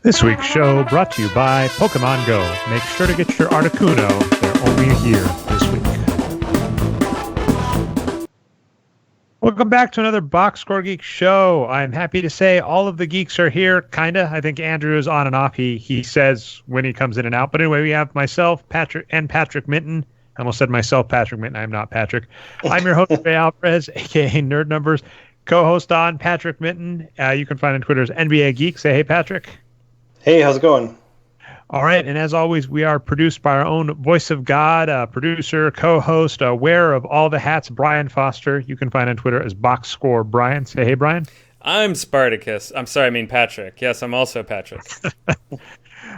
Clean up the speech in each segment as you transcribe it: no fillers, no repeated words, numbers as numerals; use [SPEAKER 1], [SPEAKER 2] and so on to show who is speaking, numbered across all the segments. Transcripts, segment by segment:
[SPEAKER 1] This week's show brought to you by Pokemon Go. Make sure to get your Articuno. They're only here this week. Welcome back to another Boxscore Geek show. I'm happy to say all of the geeks are here, kinda. I think Andrew is on and off. He says when he comes in and out. But anyway, we have myself, Patrick, and Patrick Minton. I almost said myself, Patrick Minton. I'm not Patrick. I'm your host, Ray Alvarez, aka Nerd Numbers. Co-host on Patrick Minton. You can find on Twitter as NBA Geek. Say hey, Patrick.
[SPEAKER 2] Hey, how's it going?
[SPEAKER 1] All right, and as always, we are produced by our own voice of God, producer, co-host, wearer of all the hats, Brian Foster. You can find on Twitter as Boxscore Brian. Say hey, Brian.
[SPEAKER 3] I'm Spartacus. Patrick. Yes, I'm also Patrick.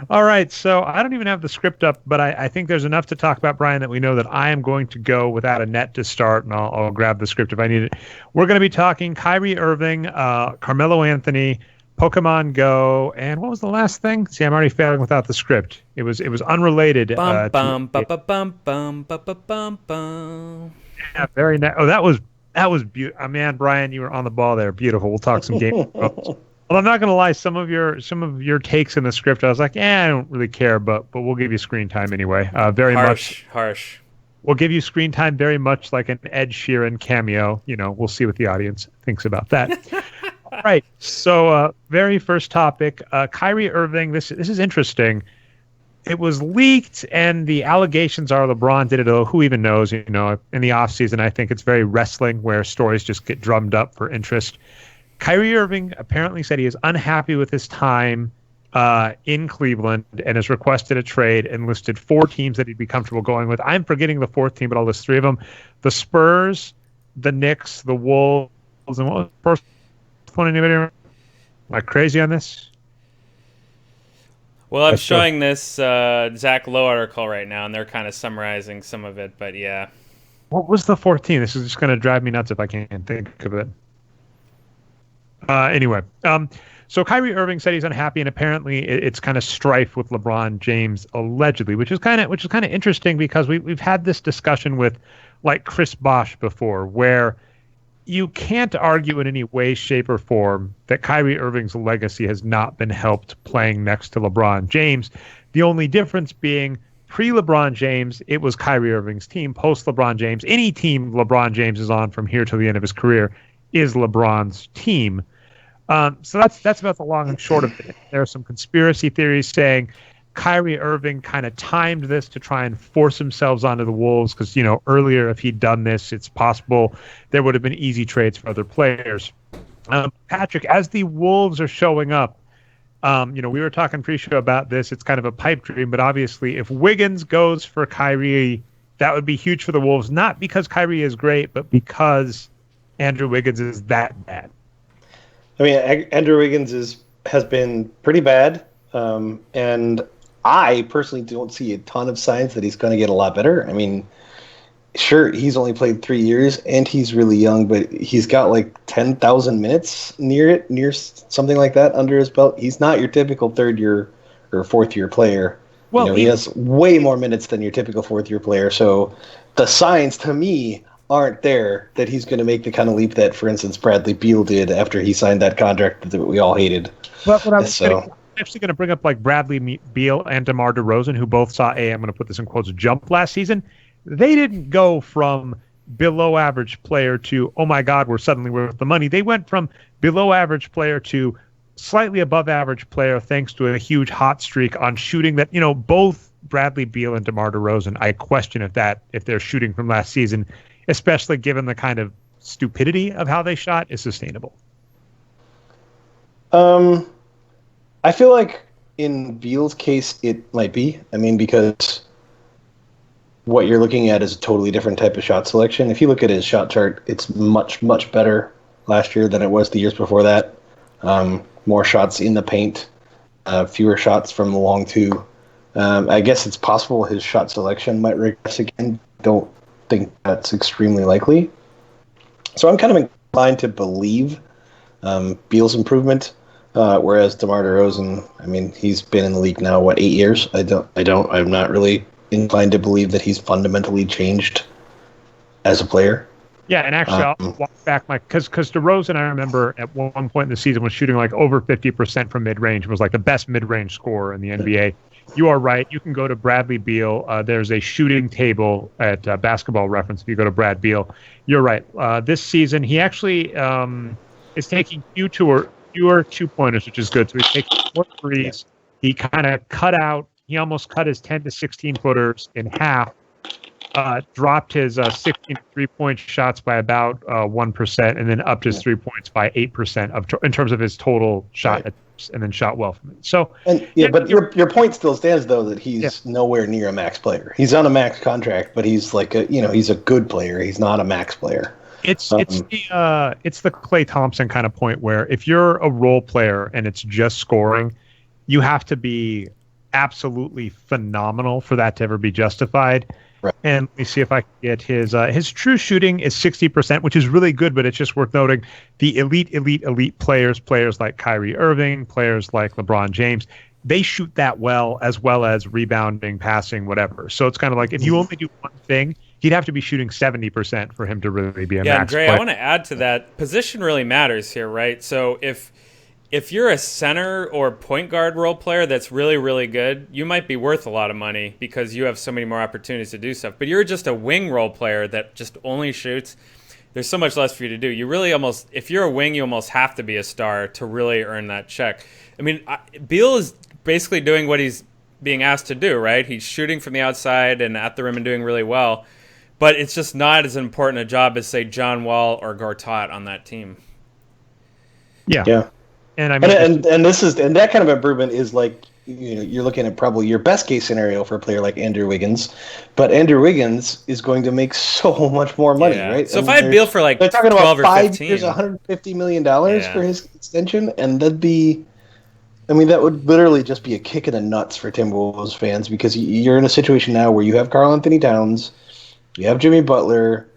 [SPEAKER 1] All right, so I don't even have the script up, but I think there's enough to talk about, Brian, that we know that I am going to go without a net to start, and I'll grab the script if I need it. We're going to be talking Kyrie Irving, Carmelo Anthony, Pokemon Go, and what was the last thing? See, I'm already failing without the script. It was unrelated. Yeah, very nice. Oh, that was beautiful. Man, Brian, you were on the ball there. Beautiful. We'll talk some games. Well, I'm not gonna lie. Some of your takes in the script, I was like, I don't really care, but we'll give you screen time anyway. Very
[SPEAKER 3] harsh.
[SPEAKER 1] We'll give you screen time very much like an Ed Sheeran cameo. We'll see what the audience thinks about that. All right. So, very first topic, Kyrie Irving. This is interesting. It was leaked, and the allegations are LeBron did it. Who even knows? In the offseason, I think it's very wrestling where stories just get drummed up for interest. Kyrie Irving apparently said he is unhappy with his time in Cleveland and has requested a trade and listed 4 teams that he'd be comfortable going with. I'm forgetting the 4th team, but I'll list 3 of them: the Spurs, the Knicks, the Wolves, and what was the first one? Anybody? Am I crazy on this?
[SPEAKER 3] Well, I'm showing this Zach Lowe article right now, and they're kind of summarizing some of it, but yeah.
[SPEAKER 1] What was the 4th team? This is just going to drive me nuts if I can't think of it. Anyway, so Kyrie Irving said he's unhappy, and apparently it's kind of strife with LeBron James allegedly, which is kind of interesting because we've had this discussion with like Chris Bosh before, where you can't argue in any way, shape, or form that Kyrie Irving's legacy has not been helped playing next to LeBron James. The only difference being pre-LeBron James, it was Kyrie Irving's team. Post-LeBron James, any team LeBron James is on from here to the end of his career is LeBron's team. So that's about the long and short of it. There are some conspiracy theories saying Kyrie Irving kind of timed this to try and force himself onto the Wolves because, earlier if he'd done this, it's possible there would have been easy trades for other players. Patrick, as the Wolves are showing up, we were talking pre-show about this. It's kind of a pipe dream, but obviously if Wiggins goes for Kyrie, that would be huge for the Wolves, not because Kyrie is great, but because Andrew Wiggins is that bad.
[SPEAKER 2] I mean, Andrew Wiggins has been pretty bad, and I personally don't see a ton of signs that he's going to get a lot better. I mean, sure, he's only played 3 years, and he's really young, but he's got like 10,000 minutes near something like that under his belt. He's not your typical 3rd year or 4th year player. Well, he has way more minutes than your typical 4th year player. So the signs to me aren't there that he's going to make the kind of leap that, for instance, Bradley Beal did after he signed that contract that we all hated.
[SPEAKER 1] But what I'm actually going to bring up, like Bradley Beal and DeMar DeRozan, who both saw I'm going to put this in quotes, jump last season. They didn't go from below average player to, oh my God, we're suddenly worth the money. They went from below average player to slightly above average player thanks to a huge hot streak on shooting that, both Bradley Beal and DeMar DeRozan, I question if they're shooting from last season, especially given the kind of stupidity of how they shot, is sustainable.
[SPEAKER 2] I feel like in Beal's case, it might be. I mean, because what you're looking at is a totally different type of shot selection. If you look at his shot chart, it's much, much better last year than it was the years before that. More shots in the paint, fewer shots from the long two. I guess it's possible his shot selection might regress again. Don't think that's extremely likely. So I'm kind of inclined to believe Beal's improvement, whereas DeMar DeRozan, I mean, he's been in the league now, 8 years? I'm not really inclined to believe that he's fundamentally changed as a player.
[SPEAKER 1] Yeah, and actually, I'll walk back because DeRozan, I remember at one point in the season was shooting like over 50% from mid range, was like the best mid range scorer in the NBA. You are right. You can go to Bradley Beal. There's a shooting table at Basketball Reference. If you go to Brad Beal, you're right. This season, he actually is taking fewer 2-pointers, which is good. So he's taking more threes. He kind of he almost cut his 10 to 16 footers in half. Dropped his 16 3-point shots by about 1%, and then upped his 3 points by 8% in terms of his total shot attempts, and then shot well from it. So,
[SPEAKER 2] but your point still stands though that he's nowhere near a max player. He's on a max contract, but he's like he's a good player. He's not a max player.
[SPEAKER 1] It's the Klay Thompson kind of point where if you're a role player and it's just scoring, you have to be absolutely phenomenal for that to ever be justified. Right. And let me see if I can get his true shooting is 60%, which is really good, but it's just worth noting the elite players like Kyrie Irving, players like LeBron James, they shoot that well as rebounding, passing, whatever. So it's kind of like if you only do one thing, he'd have to be shooting 70% for him to really be a max
[SPEAKER 3] Dre,
[SPEAKER 1] player.
[SPEAKER 3] I want to add to that. Position really matters here, right? So if you're a center or point guard role player that's really, really good, you might be worth a lot of money because you have so many more opportunities to do stuff. But you're just a wing role player that just only shoots. There's so much less for you to do. You really if you're a wing, you almost have to be a star to really earn that check. I mean, Beal is basically doing what he's being asked to do, right? He's shooting from the outside and at the rim and doing really well. But it's just not as important a job as, say, John Wall or Gortat on that team.
[SPEAKER 2] Yeah. And I mean, and that kind of improvement is like you're looking at probably your best case scenario for a player like Andrew Wiggins, but Andrew Wiggins is going to make so much more money, right?
[SPEAKER 3] So if I had Beal for like
[SPEAKER 2] they're talking
[SPEAKER 3] 12
[SPEAKER 2] about 5
[SPEAKER 3] or 15,
[SPEAKER 2] years, $150 million for his extension, and that would literally just be a kick in the nuts for Timberwolves fans because you're in a situation now where you have Karl Anthony Towns, you have Jimmy Butler,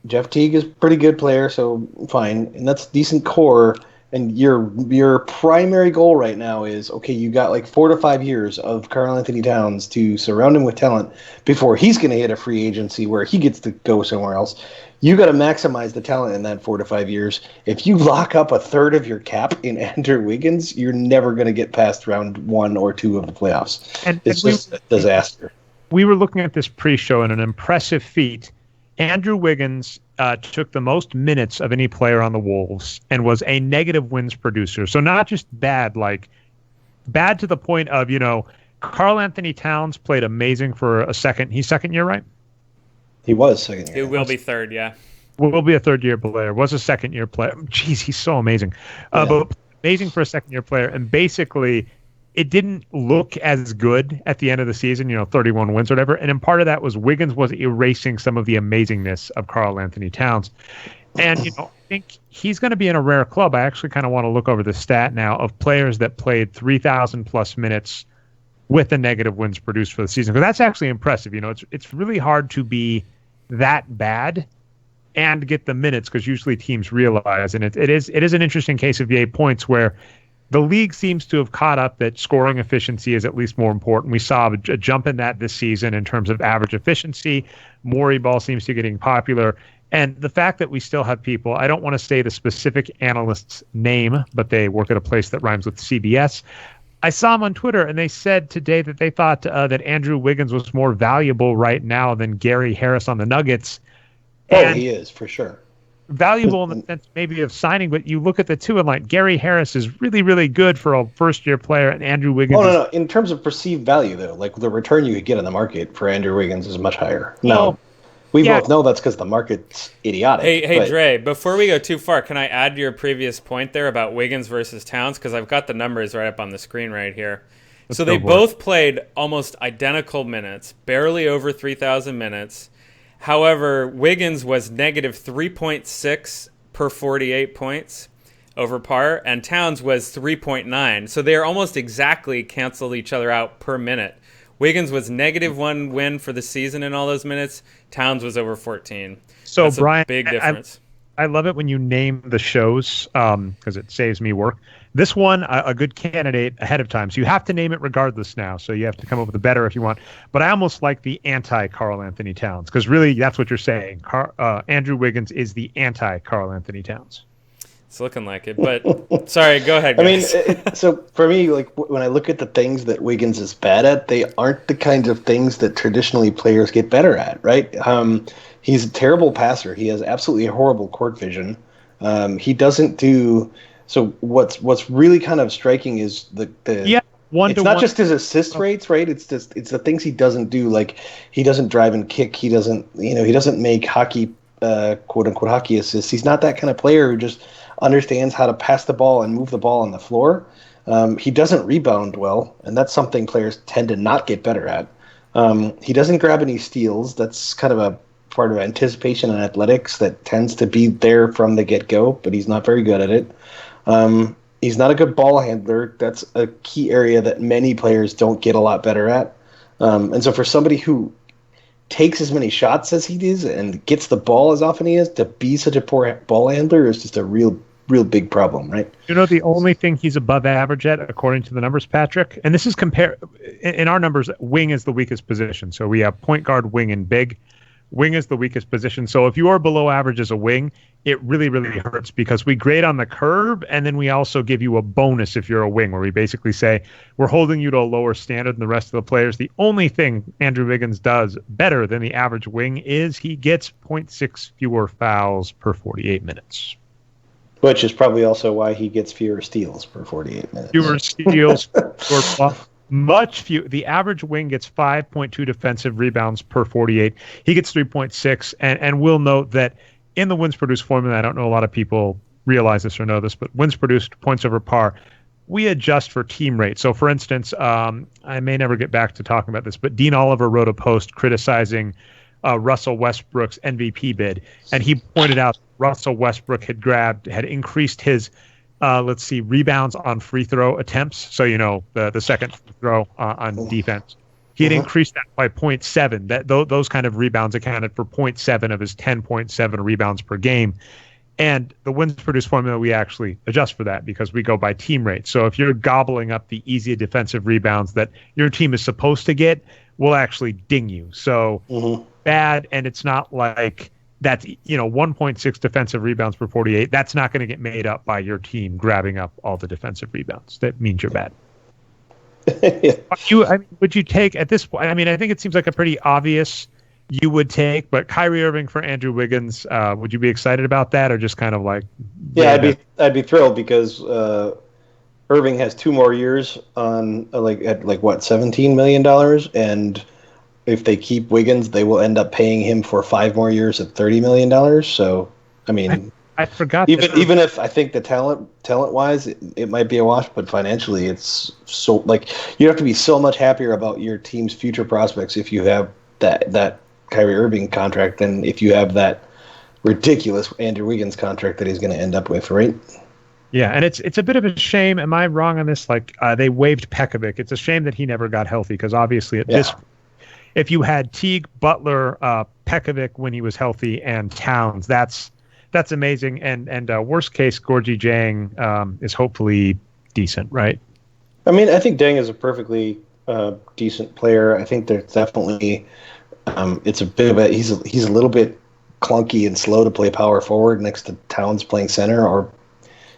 [SPEAKER 2] Jeff Teague is a pretty good player, so fine, and that's decent core. And your primary goal right now is, okay, you got like 4 to 5 years of Karl Anthony Towns to surround him with talent before he's going to hit a free agency where he gets to go somewhere else. You got to maximize the talent in that 4 to 5 years. If you lock up a third of your cap in Andrew Wiggins, you're never going to get past round 1 or 2 of the playoffs. It's just a disaster.
[SPEAKER 1] We were looking at this pre-show, and an impressive feat. Andrew Wiggins took the most minutes of any player on the Wolves and was a negative wins producer. So not just bad, like bad to the point of, Karl Anthony Towns played amazing for a second. He's second year, right?
[SPEAKER 2] He was second year.
[SPEAKER 3] He will be third, yeah.
[SPEAKER 1] Will be a third-year player. Was a second-year player. Jeez, he's so amazing. But amazing for a second-year player. And basically, it didn't look as good at the end of the season, 31 wins or whatever. And in part of that was Wiggins was erasing some of the amazingness of Karl Anthony Towns. And, I think he's going to be in a rare club. I actually kind of want to look over the stat now of players that played 3,000 plus minutes with the negative wins produced for the season. Because that's actually impressive. It's really hard to be that bad and get the minutes because usually teams realize. And it is an interesting case of EA points where the league seems to have caught up that scoring efficiency is at least more important. We saw a jump in that this season in terms of average efficiency. Morey ball seems to be getting popular. And the fact that we still have people, I don't want to say the specific analyst's name, but they work at a place that rhymes with CBS. I saw them on Twitter, and they said today that they thought that Andrew Wiggins was more valuable right now than Gary Harris on the Nuggets.
[SPEAKER 2] And he is, for sure.
[SPEAKER 1] Valuable in the sense maybe of signing, but you look at the two and like Gary Harris is really, really good for a first-year player, and Andrew Wiggins.
[SPEAKER 2] No. In terms of perceived value, though, like the return you could get in the market for Andrew Wiggins is much higher. No, we both know that's because the market's idiotic.
[SPEAKER 3] Hey, Dre, before we go too far, can I add to your previous point there about Wiggins versus Towns? Because I've got the numbers right up on the screen right here. So they both played almost identical minutes, barely over 3,000 minutes. However, Wiggins was negative 3.6 per 48 points over par, and Towns was 3.9. So they are almost exactly canceled each other out per minute. Wiggins was negative 1 win for the season in all those minutes. Towns was over 14.
[SPEAKER 1] So
[SPEAKER 3] That's
[SPEAKER 1] Brian,
[SPEAKER 3] a big difference.
[SPEAKER 1] I love it when you name the shows because it saves me work. This one, a good candidate ahead of time. So you have to name it regardless now. So you have to come up with a better if you want. But I almost like the anti-Karl Anthony Towns because really that's what you're saying. Andrew Wiggins is the anti-Karl Anthony Towns.
[SPEAKER 3] It's looking like it, but sorry, go ahead, guys.
[SPEAKER 2] I mean, so for me, like when I look at the things that Wiggins is bad at, they aren't the kinds of things that traditionally players get better at, right? He's a terrible passer. He has absolutely horrible court vision. He doesn't do so. What's really kind of striking is the
[SPEAKER 1] yeah.
[SPEAKER 2] It's not just his assist rates, right? It's the things he doesn't do. Like he doesn't drive and kick. He doesn't make hockey quote unquote hockey assists. He's not that kind of player who just understands how to pass the ball and move the ball on the floor. He doesn't rebound well, and that's something players tend to not get better at. He doesn't grab any steals. That's kind of a part of anticipation and athletics that tends to be there from the get-go, but he's not very good at it. He's not a good ball handler. That's a key area that many players don't get a lot better at. And so for somebody who takes as many shots as he does and gets the ball as often he is, to be such a poor ball handler is just a real big problem, right?
[SPEAKER 1] You know, the only thing he's above average at, according to the numbers, Patrick, and this is in our numbers, wing is the weakest position. So we have point guard, wing, and big. Wing is the weakest position. So if you are below average as a wing, it really, really hurts because we grade on the curve, and then we also give you a bonus if you're a wing, where we basically say we're holding you to a lower standard than the rest of the players. The only thing Andrew Wiggins does better than the average wing is he gets 0.6 fewer fouls per 48 minutes.
[SPEAKER 2] Which is probably also why he gets fewer steals per 48 minutes.
[SPEAKER 1] Fewer steals, much few. The average wing gets 5.2 defensive rebounds per 48. He gets 3.6, and we'll note that in the wins produced formula, I don't know a lot of people realize this or know this, but wins produced, points over par, we adjust for team rate. So, for instance, I may never get back to talking about this, but Dean Oliver wrote a post criticizing Russell Westbrook's MVP bid, and he pointed out Russell Westbrook had increased his rebounds on free throw attempts. So, the second free throw on defense. He had increased that by 0.7. Those kind of rebounds accounted for 0.7 of his 10.7 rebounds per game. And the wins produced formula, we actually adjust for that because we go by team rate. So if you're gobbling up the easy defensive rebounds that your team is supposed to get, we'll actually ding you. So bad, and it's not like that's 1.6 defensive rebounds per 48. That's not going to get made up by your team grabbing up all the defensive rebounds. That means you're bad. Would you take at this point? I mean, I think it seems like a pretty obvious you would take, but Kyrie Irving for Andrew Wiggins, would you be excited about that, or just kind of like?
[SPEAKER 2] Yeah, I'd be thrilled because Irving has 2 more years on at $17 million, and if they keep Wiggins, they will end up paying him for 5 more years at $30 million. So, I mean,
[SPEAKER 1] I forgot.
[SPEAKER 2] Even if I think the talent wise, it might be a wash, but financially, it's so you have to be so much happier about your team's future prospects if you have that Kyrie Irving contract than if you have that ridiculous Andrew Wiggins contract that he's going to end up with, right?
[SPEAKER 1] Yeah, and it's a bit of a shame. Am I wrong on this? They waived Pekovic. It's a shame that he never got healthy because obviously this. If you had Teague, Butler, Pekovic when he was healthy, and Towns, that's amazing. And worst case, Gorgie Jang is hopefully decent, right?
[SPEAKER 2] I mean, I think Deng is a perfectly decent player. I think there's definitely it's a bit of a he's a little bit clunky and slow to play power forward next to Towns playing center, or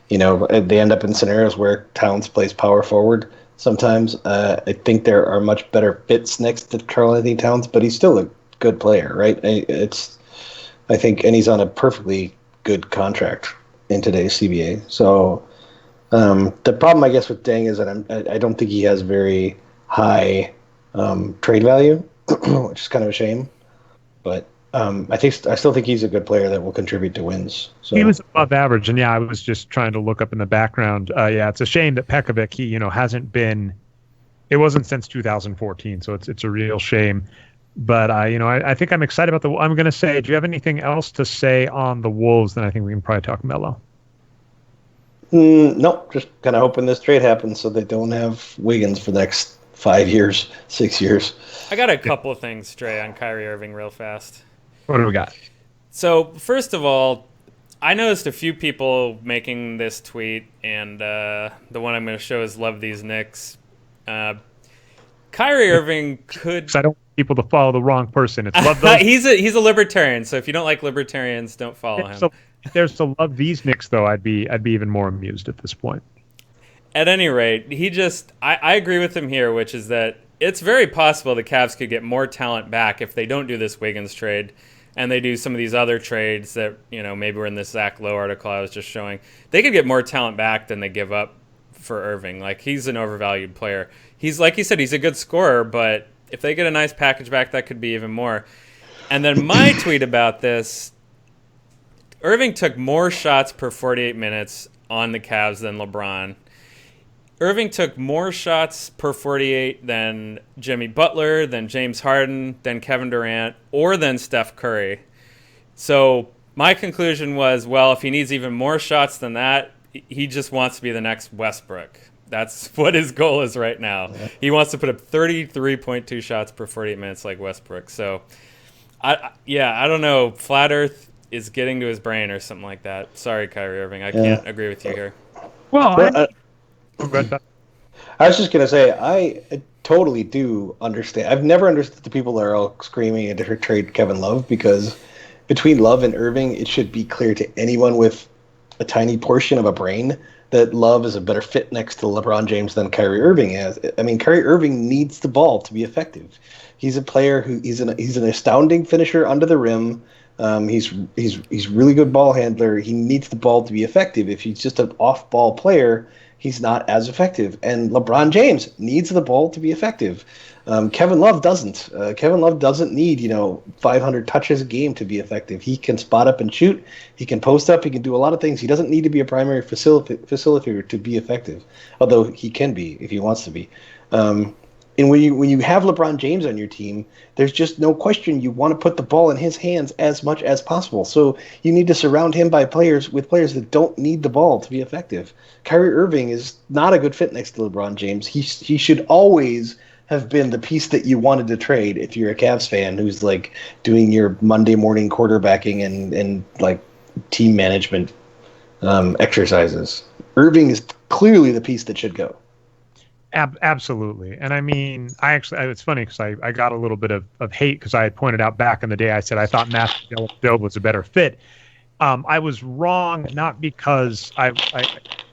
[SPEAKER 2] they end up in scenarios where Towns plays power forward. Sometimes I think there are much better fits next to Karl Anthony Towns, but he's still a good player, right? I think, and he's on a perfectly good contract in today's CBA. So the problem, I guess, with Deng is that I don't think he has very high trade value, which is kind of a shame. But I still think he's a good player that will contribute to wins. So.
[SPEAKER 1] He was above average, and I was just trying to look up in the background. It's a shame that Pekovic, he hasn't been. It wasn't since 2014, so it's a real shame. But I think I'm excited about I'm going to say, do you have anything else to say on the Wolves? Then I think we can probably talk Melo.
[SPEAKER 2] Nope, just kind of hoping this trade happens so they don't have Wiggins for the next 5 years, 6 years.
[SPEAKER 3] I got a couple of things, Trey, on Kyrie Irving real fast.
[SPEAKER 1] What do we got?
[SPEAKER 3] So, first of all, I noticed a few people making this tweet, and the one I'm going to show is "Love These Knicks." Kyrie Irving could.
[SPEAKER 1] 'Cause I don't want people to follow the wrong person. It's love those.
[SPEAKER 3] He's a libertarian, so if you don't like libertarians, don't follow him.
[SPEAKER 1] So if there's to love these Knicks, though, I'd be even more amused at this point.
[SPEAKER 3] At any rate, I agree with him here, which is that it's very possible the Cavs could get more talent back if they don't do this Wiggins trade and they do some of these other trades that, maybe were in this Zach Lowe article I was just showing. They could get more talent back than they give up for Irving. Like, he's an overvalued player. He's, like you said, he's a good scorer, but if they get a nice package back, that could be even more. And then my tweet about this, Irving took more shots per 48 minutes on the Cavs than LeBron. Irving took more shots per 48 than Jimmy Butler, than James Harden, than Kevin Durant, or than Steph Curry. So my conclusion was, well, if he needs even more shots than that, he just wants to be the next Westbrook. That's what his goal is right now. He wants to put up 33.2 shots per 48 minutes like Westbrook. So, I don't know. Flat Earth is getting to his brain or something like that. Sorry, Kyrie Irving. I can't agree with you here.
[SPEAKER 2] Well, I was just going to say, I totally do understand. I've never understood the people that are all screaming at her trade Kevin Love, because between Love and Irving, it should be clear to anyone with a tiny portion of a brain that Love is a better fit next to LeBron James than Kyrie Irving is. I mean, Kyrie Irving needs the ball to be effective. He's a player who he's an astounding finisher under the rim. He's really good ball handler. He needs the ball to be effective. If he's just an off-ball player, he's not as effective. And LeBron James needs the ball to be effective. Kevin Love doesn't. Kevin Love doesn't need 500 touches a game to be effective. He can spot up and shoot. He can post up. He can do a lot of things. He doesn't need to be a primary facilitator to be effective, although he can be if he wants to be. And when you have LeBron James on your team, there's just no question you want to put the ball in his hands as much as possible. So you need to surround him with players that don't need the ball to be effective. Kyrie Irving is not a good fit next to LeBron James. He should always have been the piece that you wanted to trade if you're a Cavs fan who's like doing your Monday morning quarterbacking and like team management exercises. Irving is clearly the piece that should go.
[SPEAKER 1] Absolutely. And I mean, it's funny because I got a little bit of hate because I had pointed out back in the day, I said I thought Matthew Dellavedova was a better fit. I was wrong, not because I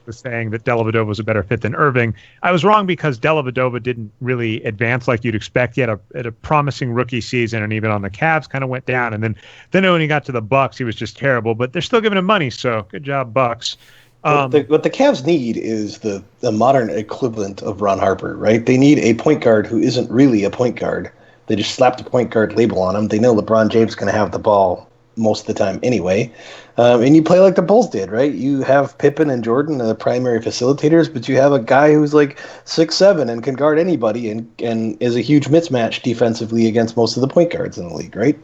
[SPEAKER 1] was saying that Dellavedova was a better fit than Irving. I was wrong because Dellavedova didn't really advance like you'd expect. He had a promising rookie season, and even on the Cavs kind of went down. And then when he got to the Bucks, he was just terrible. But they're still giving him money, so good job, Bucks.
[SPEAKER 2] What the Cavs need is the modern equivalent of Ron Harper, right? They need a point guard who isn't really a point guard. They just slapped a point guard label on him. They know LeBron James is going to have the ball most of the time anyway. And you play like the Bulls did, right? You have Pippen and Jordan, the primary facilitators, but you have a guy who's like 6'7" and can guard anybody and is a huge mismatch defensively against most of the point guards in the league, right?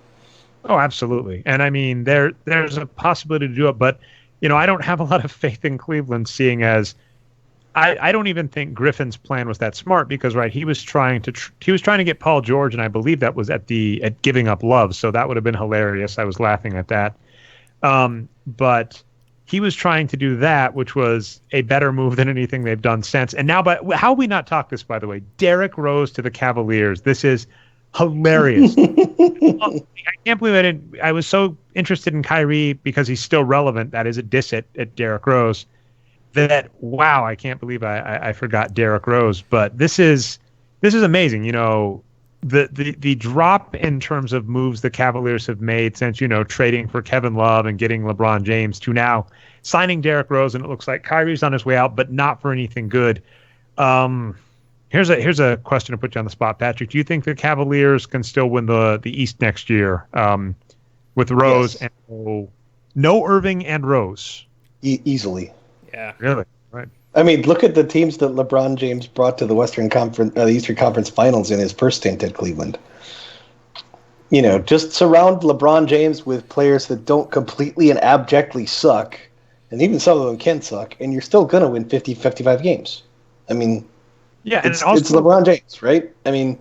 [SPEAKER 1] Oh, absolutely. And I mean, there's a possibility to do it, but I don't have a lot of faith in Cleveland, seeing as I don't even think Griffin's plan was that smart because, right, he was trying to get Paul George, and I believe that was at giving up Love, so that would have been hilarious. I was laughing at that. But he was trying to do that, which was a better move than anything they've done since. And now, but how we not talk this, by the way, Derrick Rose to the Cavaliers. This is hilarious. I can't believe I was so interested in Kyrie because he's still relevant. That is a diss at Derrick Rose. Wow, I can't believe I forgot Derrick Rose. But this is amazing. The drop in terms of moves the Cavaliers have made since trading for Kevin Love and getting LeBron James to now signing Derrick Rose, and it looks like Kyrie's on his way out, but not for anything good. Here's a question to put you on the spot, Patrick. Do you think the Cavaliers can still win the East next year with Rose and no Irving and Rose?
[SPEAKER 2] Easily.
[SPEAKER 3] Yeah.
[SPEAKER 1] Really? Right.
[SPEAKER 2] I mean, look at the teams that LeBron James brought to the Eastern Conference Finals in his first stint at Cleveland. Just surround LeBron James with players that don't completely and abjectly suck, and even some of them can suck, and you're still going to win 50, 55 games. I mean,
[SPEAKER 1] yeah, and
[SPEAKER 2] it's LeBron James, right? I mean,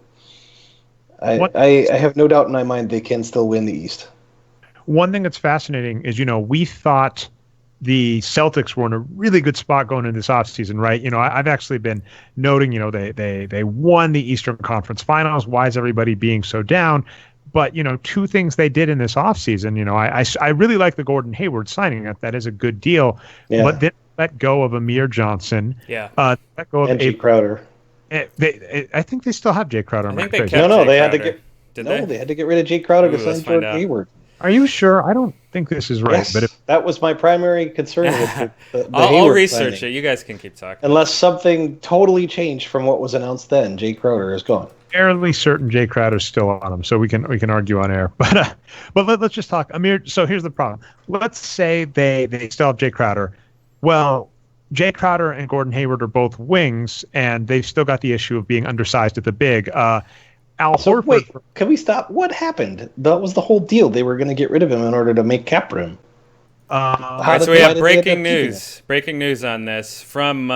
[SPEAKER 2] I have no doubt in my mind they can still win the East.
[SPEAKER 1] one thing that's fascinating is, we thought the Celtics were in a really good spot going into this offseason, right? I've actually been noting, they won the Eastern Conference Finals. Why is everybody being so down? But, two things they did in this offseason, I really like the Gordon Hayward signing. That is a good deal.
[SPEAKER 2] Yeah.
[SPEAKER 1] But then let go of Amir Johnson.
[SPEAKER 3] Yeah.
[SPEAKER 1] Let go of
[SPEAKER 2] and Jay Crowder.
[SPEAKER 1] I think they still have Jay Crowder.
[SPEAKER 3] I think they
[SPEAKER 1] crazy?
[SPEAKER 3] kept
[SPEAKER 2] No,
[SPEAKER 3] Jay
[SPEAKER 2] they had to
[SPEAKER 3] Crowder.
[SPEAKER 2] get.
[SPEAKER 3] Did
[SPEAKER 2] No,
[SPEAKER 3] they?
[SPEAKER 2] they had to get rid of Jay Crowder
[SPEAKER 3] Ooh,
[SPEAKER 2] to
[SPEAKER 3] let's
[SPEAKER 2] sign
[SPEAKER 3] find
[SPEAKER 2] Gordon
[SPEAKER 3] out.
[SPEAKER 2] Hayward.
[SPEAKER 1] Are you sure? I don't think this is right.
[SPEAKER 2] Yes,
[SPEAKER 1] But
[SPEAKER 2] that was my primary concern with the
[SPEAKER 3] I'll
[SPEAKER 2] Hayward
[SPEAKER 3] research
[SPEAKER 2] signing.
[SPEAKER 3] it. You guys can keep talking.
[SPEAKER 2] Unless something totally changed from what was announced then, Jay Crowder is gone.
[SPEAKER 1] fairly certain Jay Crowder's still on him, so we can argue on air. But let's just talk Amir. So here's the problem. Let's say they still have Jay Crowder. Well, Jay Crowder and Gordon Hayward are both wings, and they've still got the issue of being undersized at the big. Al
[SPEAKER 2] So
[SPEAKER 1] Horford.
[SPEAKER 2] wait, can we stop? What happened? That was the whole deal. They were going to get rid of him in order to make cap room.
[SPEAKER 3] All
[SPEAKER 2] How
[SPEAKER 3] right,
[SPEAKER 2] did-
[SPEAKER 3] so we
[SPEAKER 2] why
[SPEAKER 3] have
[SPEAKER 2] did they end up
[SPEAKER 3] breaking
[SPEAKER 2] keeping
[SPEAKER 3] news. Breaking news on this from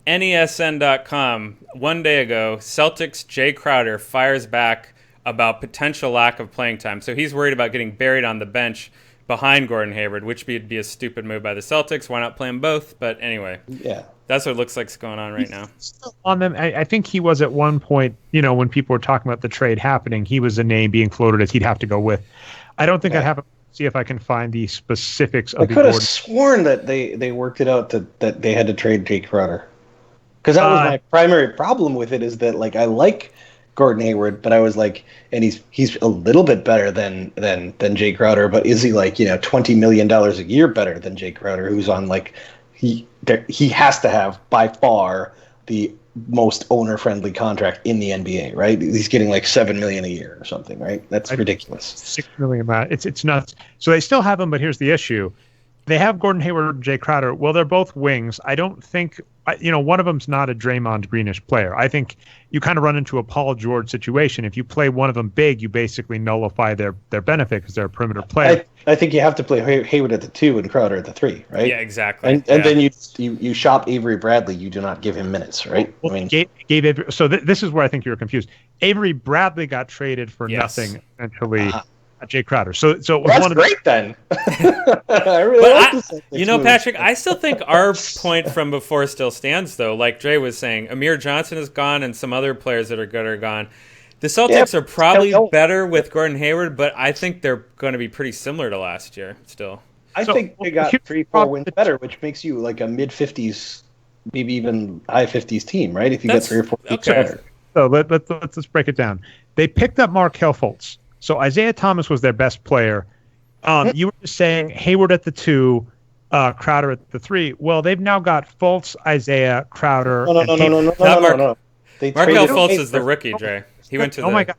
[SPEAKER 3] NESN.com. 1 day ago, Celtics Jay Crowder fires back about potential lack of playing time. So he's worried about getting buried on the bench behind Gordon Hayward, which would be a stupid move by the Celtics. Why not play them both? But anyway,
[SPEAKER 2] Yeah.
[SPEAKER 3] that's what it looks like is going on right now.
[SPEAKER 1] Still on them. I think he was at one point, when people were talking about the trade happening, he was a name being floated as he'd have to go with. I don't think I'd have to see if I can find the specifics
[SPEAKER 2] I
[SPEAKER 1] of the
[SPEAKER 2] could have
[SPEAKER 1] Gordon.
[SPEAKER 2] sworn that they worked it out that they had to trade Jay Crowder. Because that was my primary problem with it, is that I like Gordon Hayward, but I was like, and he's a little bit better than Jay Crowder, but is he $20 million a year better than Jay Crowder, who's on he has to have by far the most owner-friendly contract in the NBA, right? He's getting $7 million a year or something, right? That's ridiculous.
[SPEAKER 1] $6 million. It's nuts. So they still have him, but here's the issue: they have Gordon Hayward and Jay Crowder. Well, they're both wings. I don't think one of them's not a Draymond Greenish player. I think you kind of run into a Paul George situation. If you play one of them big, you basically nullify their benefit because they're a perimeter player.
[SPEAKER 2] I think you have to play Hayward at the 2 and Crowder at the 3, right?
[SPEAKER 3] Yeah, exactly.
[SPEAKER 2] And then you shop Avery Bradley. You do not give him minutes, right?
[SPEAKER 1] Well, gave Avery, so this is where I think you're confused. Avery Bradley got traded for nothing essentially. Jay Crowder. So it was
[SPEAKER 2] that's
[SPEAKER 1] one of
[SPEAKER 2] great then. I really like this.
[SPEAKER 3] Patrick, I still think our point from before still stands, though. Like Dre was saying, Amir Johnson is gone, and some other players that are good are gone. The Celtics are probably better with Gordon Hayward, but I think they're going to be pretty similar to last year still.
[SPEAKER 2] I think they got 3-4 wins better, which makes you a mid-50s, maybe even high 50s team, right? If you get 3 or 4 weeks better.
[SPEAKER 1] So let's break it down. They picked up Markelle Fultz. So Isaiah Thomas was their best player. You were just saying Hayward at the 2, Crowder at the 3. Well, they've now got Fultz, Isaiah, Crowder.
[SPEAKER 2] No.
[SPEAKER 3] Markelle Fultz is the rookie, Dre. He went to the...
[SPEAKER 1] Oh my God!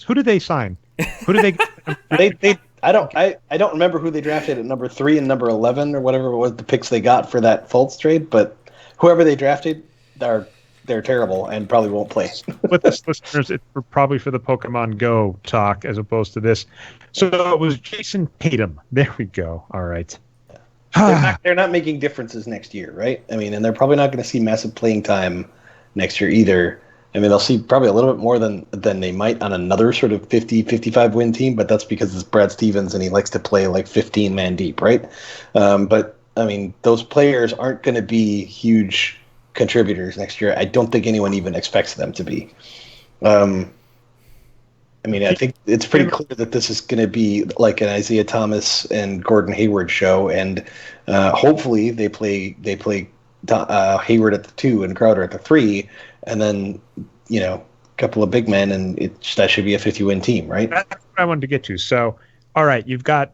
[SPEAKER 1] Who did they sign? Who did they?
[SPEAKER 2] I don't remember who they drafted at number 3 and number 11 or whatever it was the picks they got for that Fultz trade. But whoever they drafted, they're terrible and probably won't play.
[SPEAKER 1] With this listeners, it's probably for the Pokemon Go talk as opposed to this. So it was Jason Tatum. There we go. All right.
[SPEAKER 2] They're not making differences next year, right? I mean, and they're probably not going to see massive playing time next year either. I mean, they'll see probably a little bit more than they might on another sort of 50, 55 win team, but that's because it's Brad Stevens and he likes to play 15-man deep, right? But, I mean, those players aren't going to be huge contributors next year. I don't think anyone even expects them to be. I think it's pretty clear that this is going to be like an Isaiah Thomas and Gordon Hayward show, and hopefully they play Hayward at the 2 and Crowder at the 3, and then a couple of big men, and that should be a 50-win team, right?
[SPEAKER 1] That's what I wanted to get to. So, all right, you've got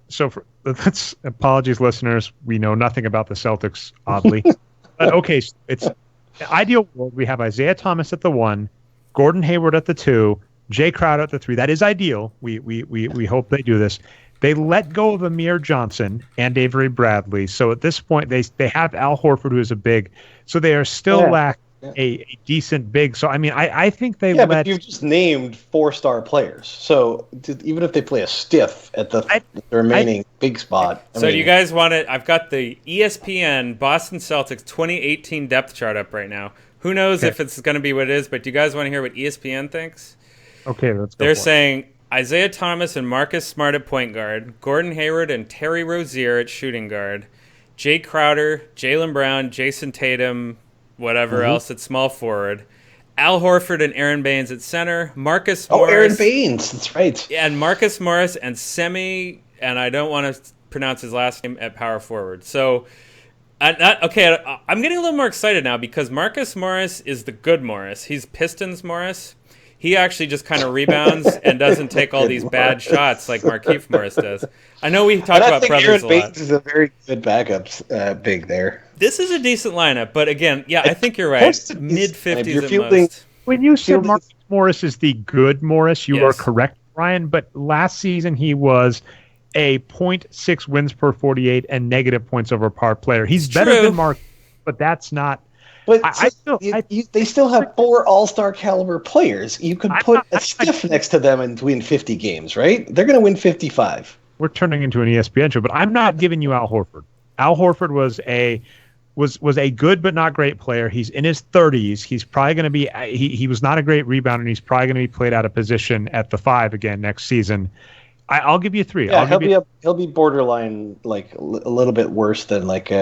[SPEAKER 1] let's apologies, listeners. We know nothing about the Celtics, oddly, but okay, so it's the ideal world. We have Isaiah Thomas at the 1, Gordon Hayward at the 2, Jay Crowder at the 3. That is ideal. We hope they do this. They let go of Amir Johnson and Avery Bradley. So at this point, they have Al Horford, who is a big. So they are still lack a decent big. So, I mean, I think they let.
[SPEAKER 2] But you've just named 4-star players. So even if they play a stiff at the remaining big spot.
[SPEAKER 3] Do you guys want it? I've got the ESPN Boston Celtics 2018 depth chart up right now. Who knows if it's going to be what it is, but do you guys want to hear what ESPN thinks?
[SPEAKER 1] Okay, let's go.
[SPEAKER 3] They're saying Isaiah Thomas and Marcus Smart at point guard, Gordon Hayward and Terry Rozier at shooting guard, Jay Crowder, Jaylen Brown, Jason Tatum, whatever else at small forward, Al Horford and Aaron Baines at center, Marcus Morris.
[SPEAKER 2] Oh, Aaron Baines, that's right.
[SPEAKER 3] Yeah, and Marcus Morris and Semi, and I don't want to pronounce his last name, at power forward. So, I'm getting a little more excited now because Marcus Morris is the good Morris. He's Pistons Morris. He actually just kind of rebounds and doesn't take all these bad shots like Markieff Morris does. I know we talk about brothers
[SPEAKER 2] Aaron
[SPEAKER 3] a lot.
[SPEAKER 2] Baines is a very good backup big there.
[SPEAKER 3] This is a decent lineup, but again, yeah, I think you're right. Mid-50s at most.
[SPEAKER 1] When you said Marcus Morris is the good Morris, you are correct, Ryan, but last season he was a .6 wins per 48 and negative points over par player. He's better than Mark, but that's not...
[SPEAKER 2] But they still have 4 all-star caliber players. You could put a Steph next to them and win 50 games, right? They're going to win 55.
[SPEAKER 1] We're turning into an ESPN show, but I'm not giving you Al Horford. Al Horford was a good but not great player. He's in his 30s. He's probably going to be he was not a great rebounder, and he's probably going to be played out of position at the 5 again next season. I'll give you 3.
[SPEAKER 2] Yeah, he'll be borderline, like a little bit worse than like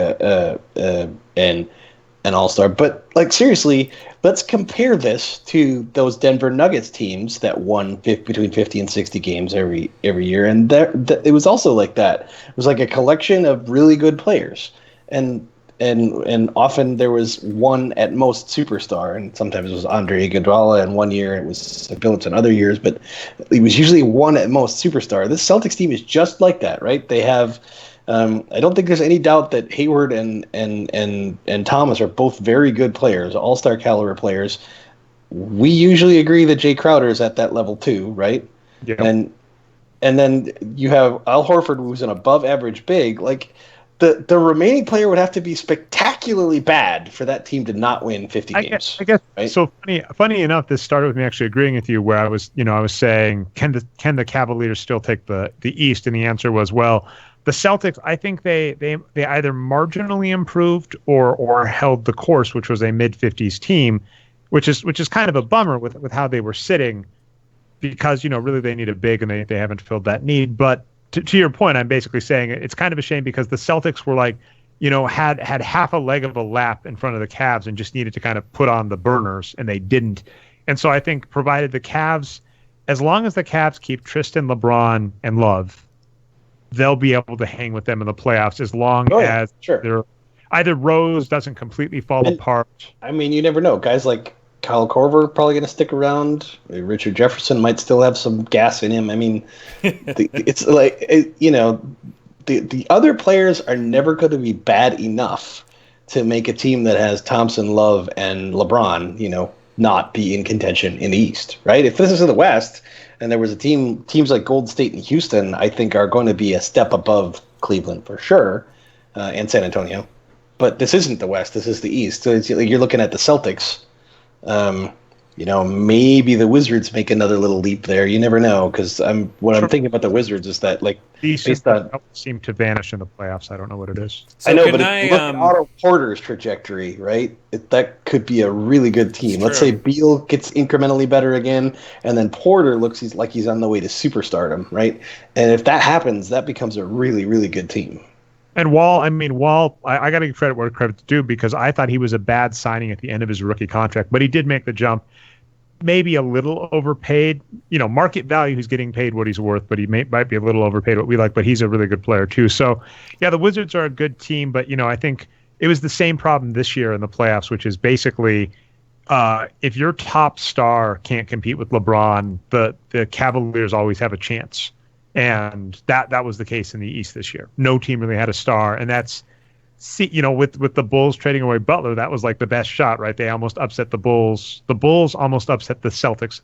[SPEAKER 2] an all-star. But like seriously, let's compare this to those Denver Nuggets teams that won between 50 and 60 games every year, and it was also like that. It was like a collection of really good players, and often there was one at most superstar, and sometimes it was Andre Iguodala in one year, it was Billups in other years, but it was usually one at most superstar. This Celtics team is just like that, right? They have. I don't think there's any doubt that Hayward and Thomas are both very good players, all-star caliber players. We usually agree that Jay Crowder is at that level too, right? Yeah. And then you have Al Horford, who's an above-average big. Like the remaining player would have to be spectacularly bad for that team to not win 50 games. I guess. Right?
[SPEAKER 1] So funny enough, this started with me actually agreeing with you, where I was saying, can the Cavaliers still take the East? And the answer was, well, the Celtics, I think they either marginally improved or held the course, which was a mid-50s team, which is kind of a bummer with how they were sitting, because really they need a big and they haven't filled that need. But to your point, I'm basically saying it's kind of a shame because the Celtics were like, had half a leg of a lap in front of the Cavs and just needed to kind of put on the burners, and they didn't. And so I think provided the Cavs, as long as the Cavs keep Tristan, LeBron, and Love, they'll be able to hang with them in the playoffs as long as they're either Rose doesn't completely fall apart.
[SPEAKER 2] I mean, you never know. Guys like Kyle Korver are probably going to stick around. Richard Jefferson might still have some gas in him. I mean, it's like, the other players are never going to be bad enough to make a team that has Thompson, Love, and LeBron, not be in contention in the East, right? If this is in the West, and there was teams like Golden State and Houston, I think are going to be a step above Cleveland for sure, and San Antonio. But this isn't the West; this is the East. So you're looking at the Celtics. Maybe the Wizards make another little leap there. You never know, because I'm thinking about the Wizards is that based on
[SPEAKER 1] seem to vanish in the playoffs. I don't know what it is.
[SPEAKER 2] So I know, but look at Otto Porter's trajectory, right? That could be a really good team. Let's say Beal gets incrementally better again, and then Porter looks like he's on the way to superstardom, right? And if that happens, that becomes a really, really good team.
[SPEAKER 1] And Wall, I got to give credit where credit's due, because I thought he was a bad signing at the end of his rookie contract, but he did make the jump. Maybe a little overpaid, market value. He's getting paid what he's worth, but he might be a little overpaid what we like, but he's a really good player too. So yeah, the Wizards are a good team, but I think it was the same problem this year in the playoffs, which is basically if your top star can't compete with LeBron, the Cavaliers always have a chance. And that was the case in the East this year. No team really had a star, and that's with the Bulls trading away Butler, that was like the best shot, right? They almost upset the Bulls. The Bulls almost upset the Celtics.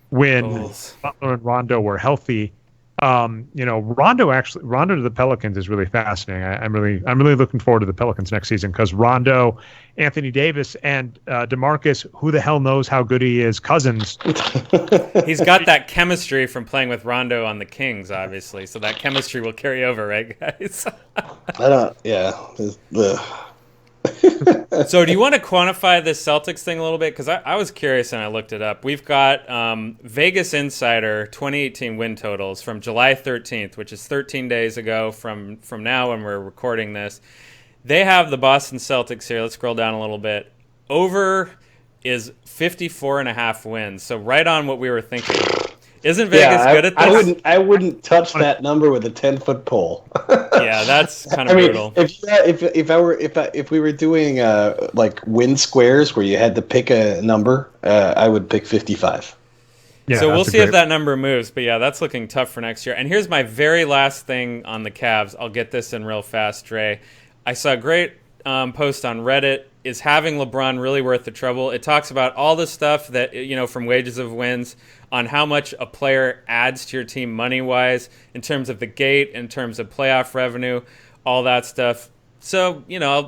[SPEAKER 1] When Butler and Rondo were healthy. Rondo to the Pelicans is really fascinating. I'm really looking forward to the Pelicans next season, because Rondo, Anthony Davis, and DeMarcus, who the hell knows how good he is, Cousins.
[SPEAKER 3] He's got that chemistry from playing with Rondo on the Kings, obviously. So that chemistry will carry over, right, guys? So do you want to quantify this Celtics thing a little bit? Because I was curious and I looked it up. We've got Vegas Insider 2018 win totals from July 13th, which is 13 days ago from now when we're recording this. They have the Boston Celtics here. Let's scroll down a little bit. Over is 54.5 wins. So right on what we were thinking. Isn't Vegas good at this?
[SPEAKER 2] I wouldn't touch that number with a 10-foot pole.
[SPEAKER 3] Yeah, that's kind of brutal.
[SPEAKER 2] If we were doing like win squares where you had to pick a number, I would pick 55.
[SPEAKER 3] Yeah, so we'll see if that number moves. But yeah, that's looking tough for next year. And here's my very last thing on the Cavs. I'll get this in real fast, Dre. I saw a great post on Reddit. Is having LeBron really worth the trouble? It talks about all the stuff that, from Wages of Wins on how much a player adds to your team money-wise in terms of the gate, in terms of playoff revenue, all that stuff. So,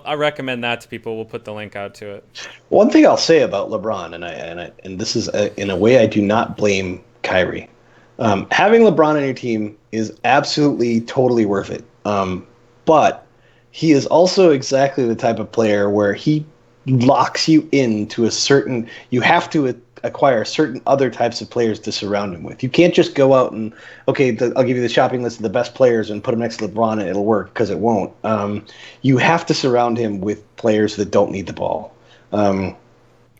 [SPEAKER 3] I recommend that to people. We'll put the link out to it.
[SPEAKER 2] One thing I'll say about LeBron, and this is in a way I do not blame Kyrie. Having LeBron on your team is absolutely, totally worth it. But he is also exactly the type of player where he locks you into you have to acquire certain other types of players to surround him with. You can't just go out and, I'll give you the shopping list of the best players and put them next to LeBron and it'll work, because it won't. You have to surround him with players that don't need the ball.
[SPEAKER 3] The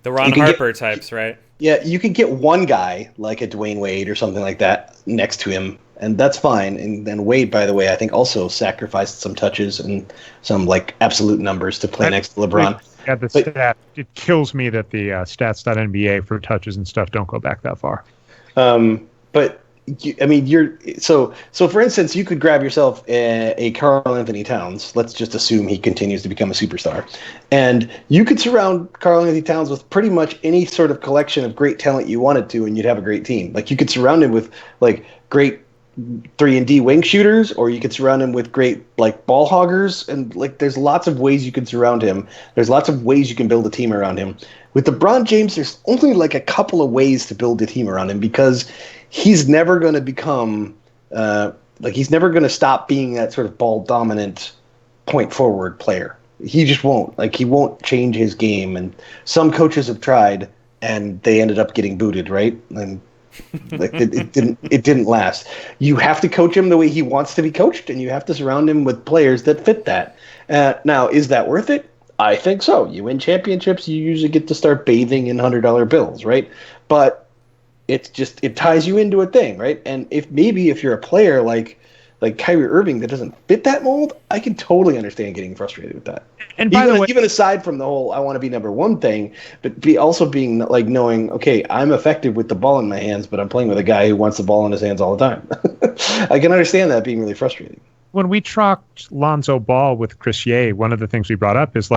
[SPEAKER 3] Ron Harper types, right?
[SPEAKER 2] Yeah, you can get one guy, like a Dwayne Wade or something like that, next to him, and that's fine. And then Wade, by the way, I think also sacrificed some touches and some absolute numbers to play next to LeBron.
[SPEAKER 1] Yeah, stat. It kills me that the stats.nba for touches and stuff don't go back that far.
[SPEAKER 2] But so for instance, you could grab yourself a Karl Anthony Towns. Let's just assume he continues to become a superstar, and you could surround Karl Anthony Towns with pretty much any sort of collection of great talent you wanted to, and you'd have a great team. Like, you could surround him with great 3-and-D wing shooters, or you could surround him with great ball hoggers, and there's lots of ways you can surround him. There's lots of ways you can build a team around him. With LeBron James, there's only a couple of ways to build a team around him, because he's never going to become he's never going to stop being that sort of ball dominant point forward player. He just won't. He won't change his game, and some coaches have tried and they ended up getting booted, right? And it didn't last. You have to coach him the way he wants to be coached, and you have to surround him with players that fit that. Now, is that worth it? I think so. You win championships, you usually get to start bathing in $100 bills, right? But it ties you into a thing, right? And if you're a player like Kyrie Irving that doesn't fit that mold, I can totally understand getting frustrated with that. And by the way, even aside from the whole I want to be number one thing, but being knowing, okay, I'm effective with the ball in my hands, but I'm playing with a guy who wants the ball in his hands all the time. I can understand that being really frustrating.
[SPEAKER 1] When we talked Lonzo Ball with Chris Ye, one of the things we brought up is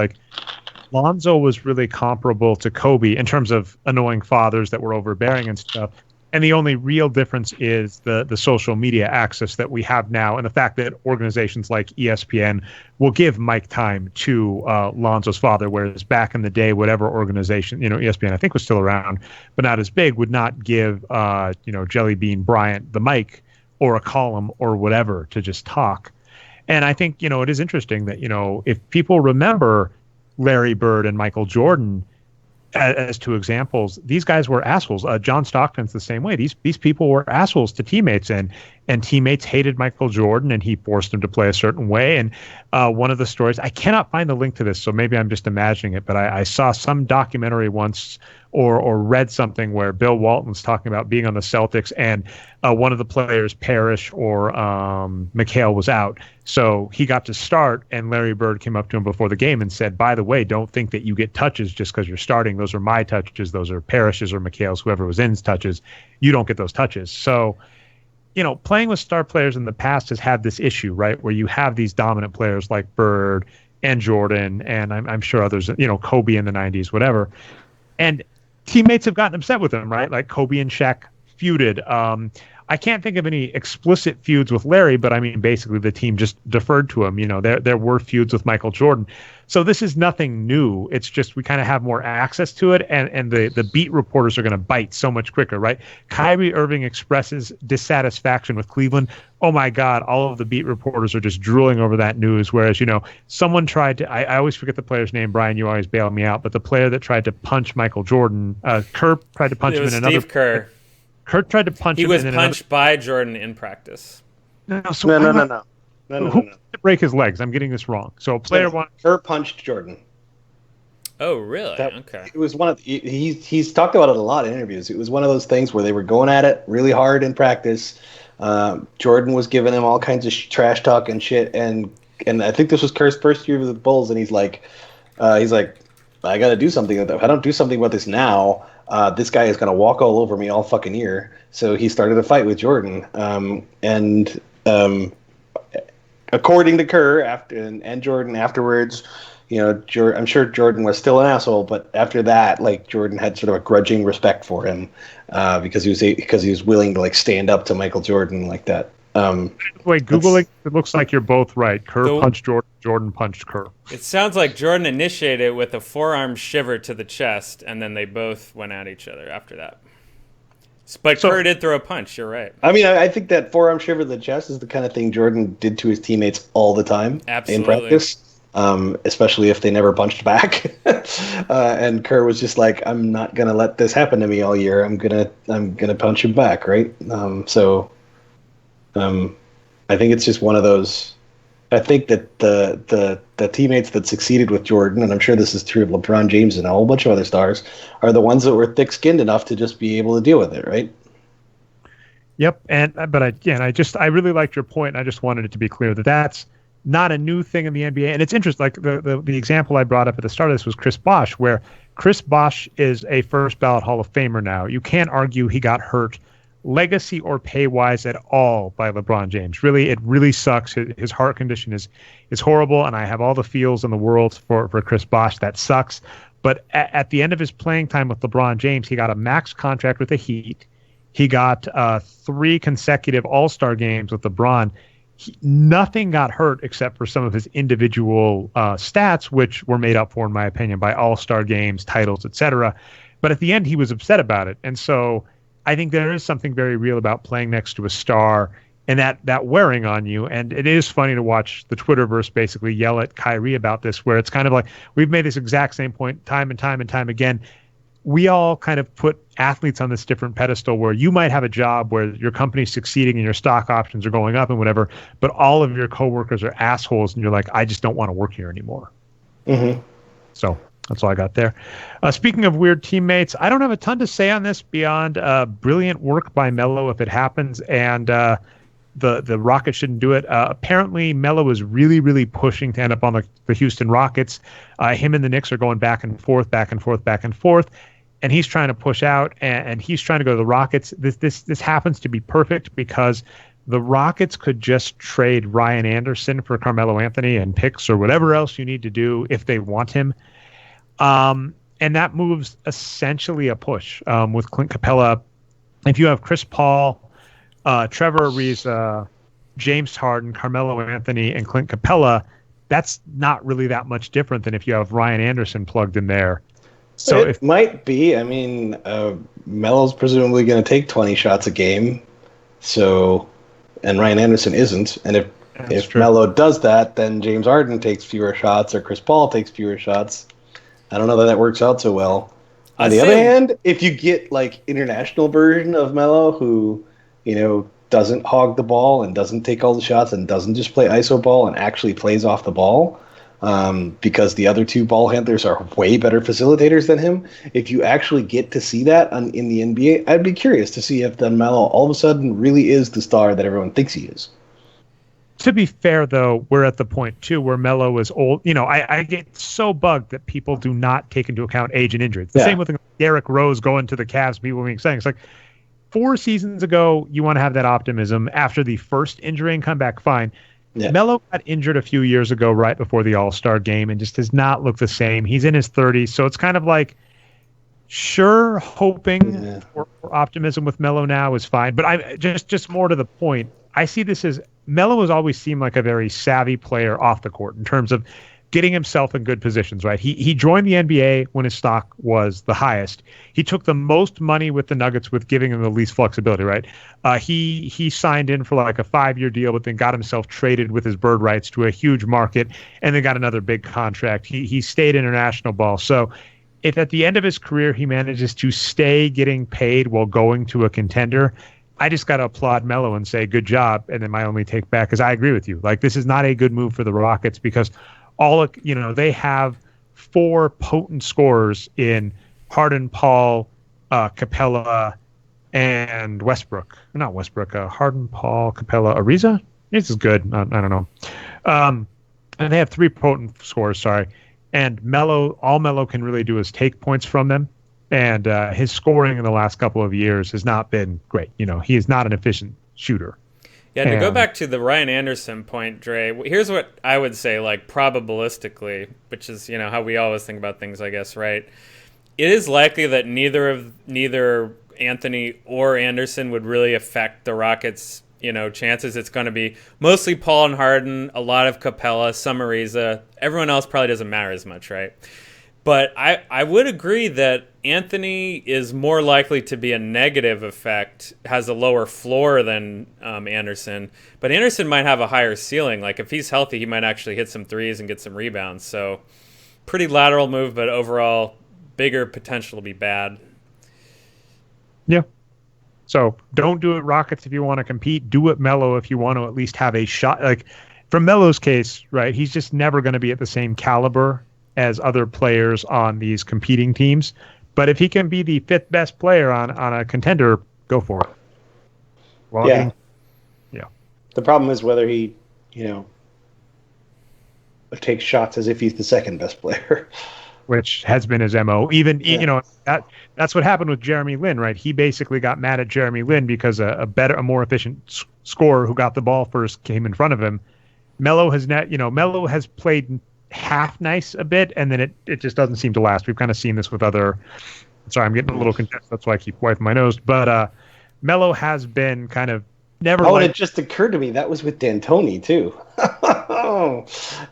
[SPEAKER 1] Lonzo was really comparable to Kobe in terms of annoying fathers that were overbearing and stuff. And the only real difference is the social media access that we have now, and the fact that organizations like ESPN will give mic time to Lonzo's father, whereas back in the day, whatever organization, ESPN I think was still around, but not as big, would not give Jelly Bean Bryant the mic or a column or whatever to just talk. And I think it is interesting that if people remember Larry Bird and Michael Jordan as two examples, these guys were assholes. John Stockton's the same way. These people were assholes to teammates, and teammates hated Michael Jordan, and he forced them to play a certain way. And one of the stories, I cannot find the link to this, so maybe I'm just imagining it, but I saw some documentary once or read something where Bill Walton's talking about being on the Celtics, and one of the players, Parrish or McHale, was out. So he got to start, and Larry Bird came up to him before the game and said, by the way, don't think that you get touches just because you're starting. Those are my touches. Those are Parrish's or McHale's, whoever was in's touches. You don't get those touches. So, playing with star players in the past has had this issue, right, where you have these dominant players like Bird and Jordan, and I'm sure others, Kobe in the 90s, whatever. And teammates have gotten upset with them, right? Like Kobe and Shaq feuded. I can't think of any explicit feuds with Larry, but I mean, basically the team just deferred to him. There were feuds with Michael Jordan. So this is nothing new. It's just we kind of have more access to it, and the beat reporters are going to bite so much quicker, right? Kyrie Irving expresses dissatisfaction with Cleveland. Oh my God, all of the beat reporters are just drooling over that news. Whereas, someone tried to, I always forget the player's name, Brian, you always bail me out, but the player that tried to punch Michael Jordan, Kerr tried to punch him in another.
[SPEAKER 3] Steve Kerr.
[SPEAKER 1] Kerr tried to punch him.
[SPEAKER 3] He was punched by Jordan in practice.
[SPEAKER 2] No.
[SPEAKER 1] Who did break his legs? I'm getting this wrong. So player one.
[SPEAKER 2] Kerr punched Jordan.
[SPEAKER 3] Oh, really? Okay.
[SPEAKER 2] It was one of he's talked about it a lot in interviews. It was one of those things where they were going at it really hard in practice. Jordan was giving him all kinds of trash talk and shit, and I think this was Kerr's first year with the Bulls, and he's like, I got to do something. If I don't do something about this now, this guy is going to walk all over me all fucking year. So he started a fight with Jordan, and according to Kerr, and Jordan afterwards, I'm sure Jordan was still an asshole, but after that, Jordan had sort of a grudging respect for him because he was willing to stand up to Michael Jordan like that.
[SPEAKER 1] Wait, Googling, it looks like you're both right. Kerr punched Jordan, Jordan punched Kerr.
[SPEAKER 3] It sounds like Jordan initiated with a forearm shiver to the chest, and then they both went at each other after that. But Kerr did throw a punch, you're right.
[SPEAKER 2] I mean, I think that forearm shiver to the chest is the kind of thing Jordan did to his teammates all the time.
[SPEAKER 3] Absolutely.
[SPEAKER 2] In practice. Especially if they never punched back. And Kerr was just like, I'm not gonna let this happen to me all year. I'm gonna punch him back, right? I think it's just one of those. I think that the teammates that succeeded with Jordan, and I'm sure this is true of LeBron James and a whole bunch of other stars, are the ones that were thick-skinned enough to just be able to deal with it, right?
[SPEAKER 1] Yep, I really liked your point. And I just wanted it to be clear that that's not a new thing in the NBA. And it's interesting, like the example I brought up at the start of this was Chris Bosh, where Chris Bosh is a first ballot Hall of Famer now. You can't argue he got hurt legacy or pay-wise at all by LeBron James. Really, it really sucks. His heart condition is horrible, and I have all the feels in the world for Chris Bosh. That sucks. But at the end of his playing time with LeBron James, he got a max contract with the Heat. He got 3 consecutive All-Star games with LeBron. Nothing got hurt except for some of his individual stats, which were made up for, in my opinion, by All-Star games, titles, etc. But at the end, he was upset about it. And so I think there is something very real about playing next to a star and that wearing on you. And it is funny to watch the Twitterverse basically yell at Kyrie about this, where it's kind of like we've made this exact same point time and time and time again. We all kind of put athletes on this different pedestal where you might have a job where your company's succeeding and your stock options are going up and whatever, but all of your coworkers are assholes and you're like, I just don't want to work here anymore. Mm-hmm. So that's all I got there. Speaking of weird teammates, I don't have a ton to say on this beyond brilliant work by Melo if it happens, and the Rockets shouldn't do it. Apparently, Melo was really, really pushing to end up on the Houston Rockets. Him and the Knicks are going back and forth, and he's trying to push out, and he's trying to go to the Rockets. This happens to be perfect because the Rockets could just trade Ryan Anderson for Carmelo Anthony and picks or whatever else you need to do if they want him. And that moves essentially a push with Clint Capella. If you have Chris Paul, Trevor Ariza, James Harden, Carmelo Anthony, and Clint Capella, that's not really that much different than if you have Ryan Anderson plugged in there. So
[SPEAKER 2] it might be. I mean, Melo's presumably going to take 20 shots a game, and Ryan Anderson isn't. And if Melo does that, then James Harden takes fewer shots or Chris Paul takes fewer shots. I don't know that works out so well. On the other hand, if you get international version of Melo who, doesn't hog the ball and doesn't take all the shots and doesn't just play iso ball and actually plays off the ball, because the other 2 ball handlers are way better facilitators than him. If you actually get to see that in the NBA, I'd be curious to see if then Melo all of a sudden really is the star that everyone thinks he is.
[SPEAKER 1] To be fair, though, we're at the point, too, where Melo is old. I get so bugged that people do not take into account age and injury. It's the same with Derrick Rose going to the Cavs, people being saying. It's like 4 seasons ago, you want to have that optimism. After the first injury and come back, fine. Yeah. Melo got injured a few years ago right before the All-Star game and just does not look the same. He's in his 30s, so it's kind of like Sure, hoping for optimism with Melo now is fine, but I just more to the point. I see this as Melo has always seemed like a very savvy player off the court in terms of getting himself in good positions. Right, he joined the NBA when his stock was the highest. He took the most money with the Nuggets with giving him the least flexibility. Right, he signed in for like a 5-year deal, but then got himself traded with his bird rights to a huge market, and then got another big contract. He stayed international ball, so if at the end of his career he manages to stay getting paid while going to a contender, I just got to applaud Melo and say good job. And then my only take back is I agree with you. Like, this is not a good move for the Rockets because they have 4 potent scorers in Harden, Paul, Capella, and Westbrook. Not Westbrook. Harden, Paul, Capella, Ariza. This is good. I don't know. And they have 3 potent scorers. Sorry. And all Melo can really do is take points from them. And his scoring in the last couple of years has not been great. He is not an efficient shooter.
[SPEAKER 3] Yeah, to go back to the Ryan Anderson point, Dre, here's what I would say, like, probabilistically, which is, how we always think about things, I guess, right? It is likely that neither Anthony or Anderson would really affect the Rockets' chances. It's going to be mostly Paul and Harden, a lot of Capella, some Ariza. Everyone else probably doesn't matter as much, right? But I would agree that Anthony is more likely to be a negative effect, has a lower floor than Anderson. But Anderson might have a higher ceiling. Like, if he's healthy, he might actually hit some threes and get some rebounds. So pretty lateral move, but overall bigger potential to be bad.
[SPEAKER 1] Yeah. So don't do it, Rockets, if you want to compete. Do it, Melo, if you want to at least have a shot. Like, for Melo's case, right, he's just never going to be at the same caliber as other players on these competing teams. But if he can be the 5th best player on a contender, go for it. Well,
[SPEAKER 2] yeah.
[SPEAKER 1] Yeah.
[SPEAKER 2] The problem is whether he, takes shots as if he's the 2nd best player.
[SPEAKER 1] Which has been his MO. Even, that's what happened with Jeremy Lin, right? He basically got mad at Jeremy Lin because a more efficient scorer who got the ball first came in front of him. Melo has played half nice a bit, and then it just doesn't seem to last. We've kind of seen this with other. Sorry, I'm getting a little confused. That's why I keep wiping my nose. But Melo has been kind of never.
[SPEAKER 2] Oh, and it just occurred to me that was with D'Antoni too. Oh,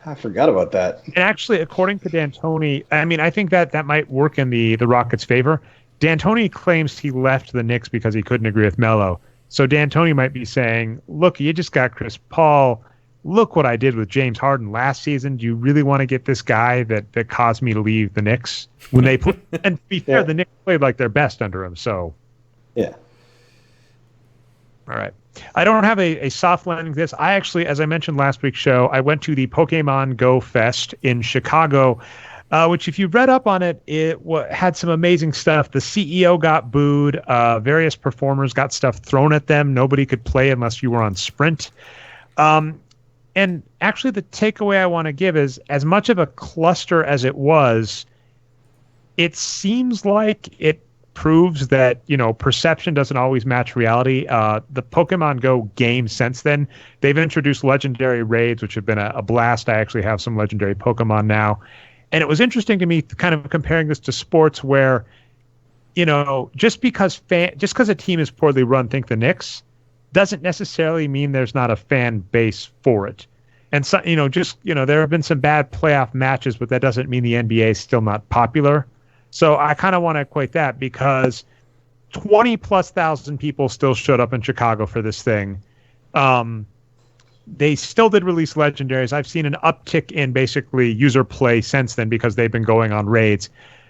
[SPEAKER 2] I forgot about that.
[SPEAKER 1] And actually, according to D'Antoni, I mean, I think that might work in the Rockets' favor. D'Antoni claims he left the Knicks because he couldn't agree with Melo. So D'Antoni might be saying, "Look, you just got Chris Paul. Look what I did with James Harden last season. Do you really want to get this guy that caused me to leave the Knicks?" When they put, and to be fair, the Knicks played like their best under him. So,
[SPEAKER 2] yeah.
[SPEAKER 1] All right. I don't have a soft landing to this. I actually, as I mentioned last week's show, I went to the Pokemon Go Fest in Chicago, which, if you read up on it, had some amazing stuff. The CEO got booed. Various performers got stuff thrown at them. Nobody could play unless you were on Sprint. And actually, the takeaway I want to give is, as much of a cluster as it was, it seems like it proves that, perception doesn't always match reality. The Pokemon Go game since then, they've introduced legendary raids, which have been a blast. I actually have some legendary Pokemon now. And it was interesting to me kind of comparing this to sports where, just because a team is poorly run, think the Knicks, doesn't necessarily mean there's not a fan base for it. And so, there have been some bad playoff matches, but that doesn't mean the NBA is still not popular. So I kind of want to equate that, because 20,000+ people still showed up in Chicago for this thing. They still did release legendaries. I've seen an uptick in basically user play since then because they've been going on raids.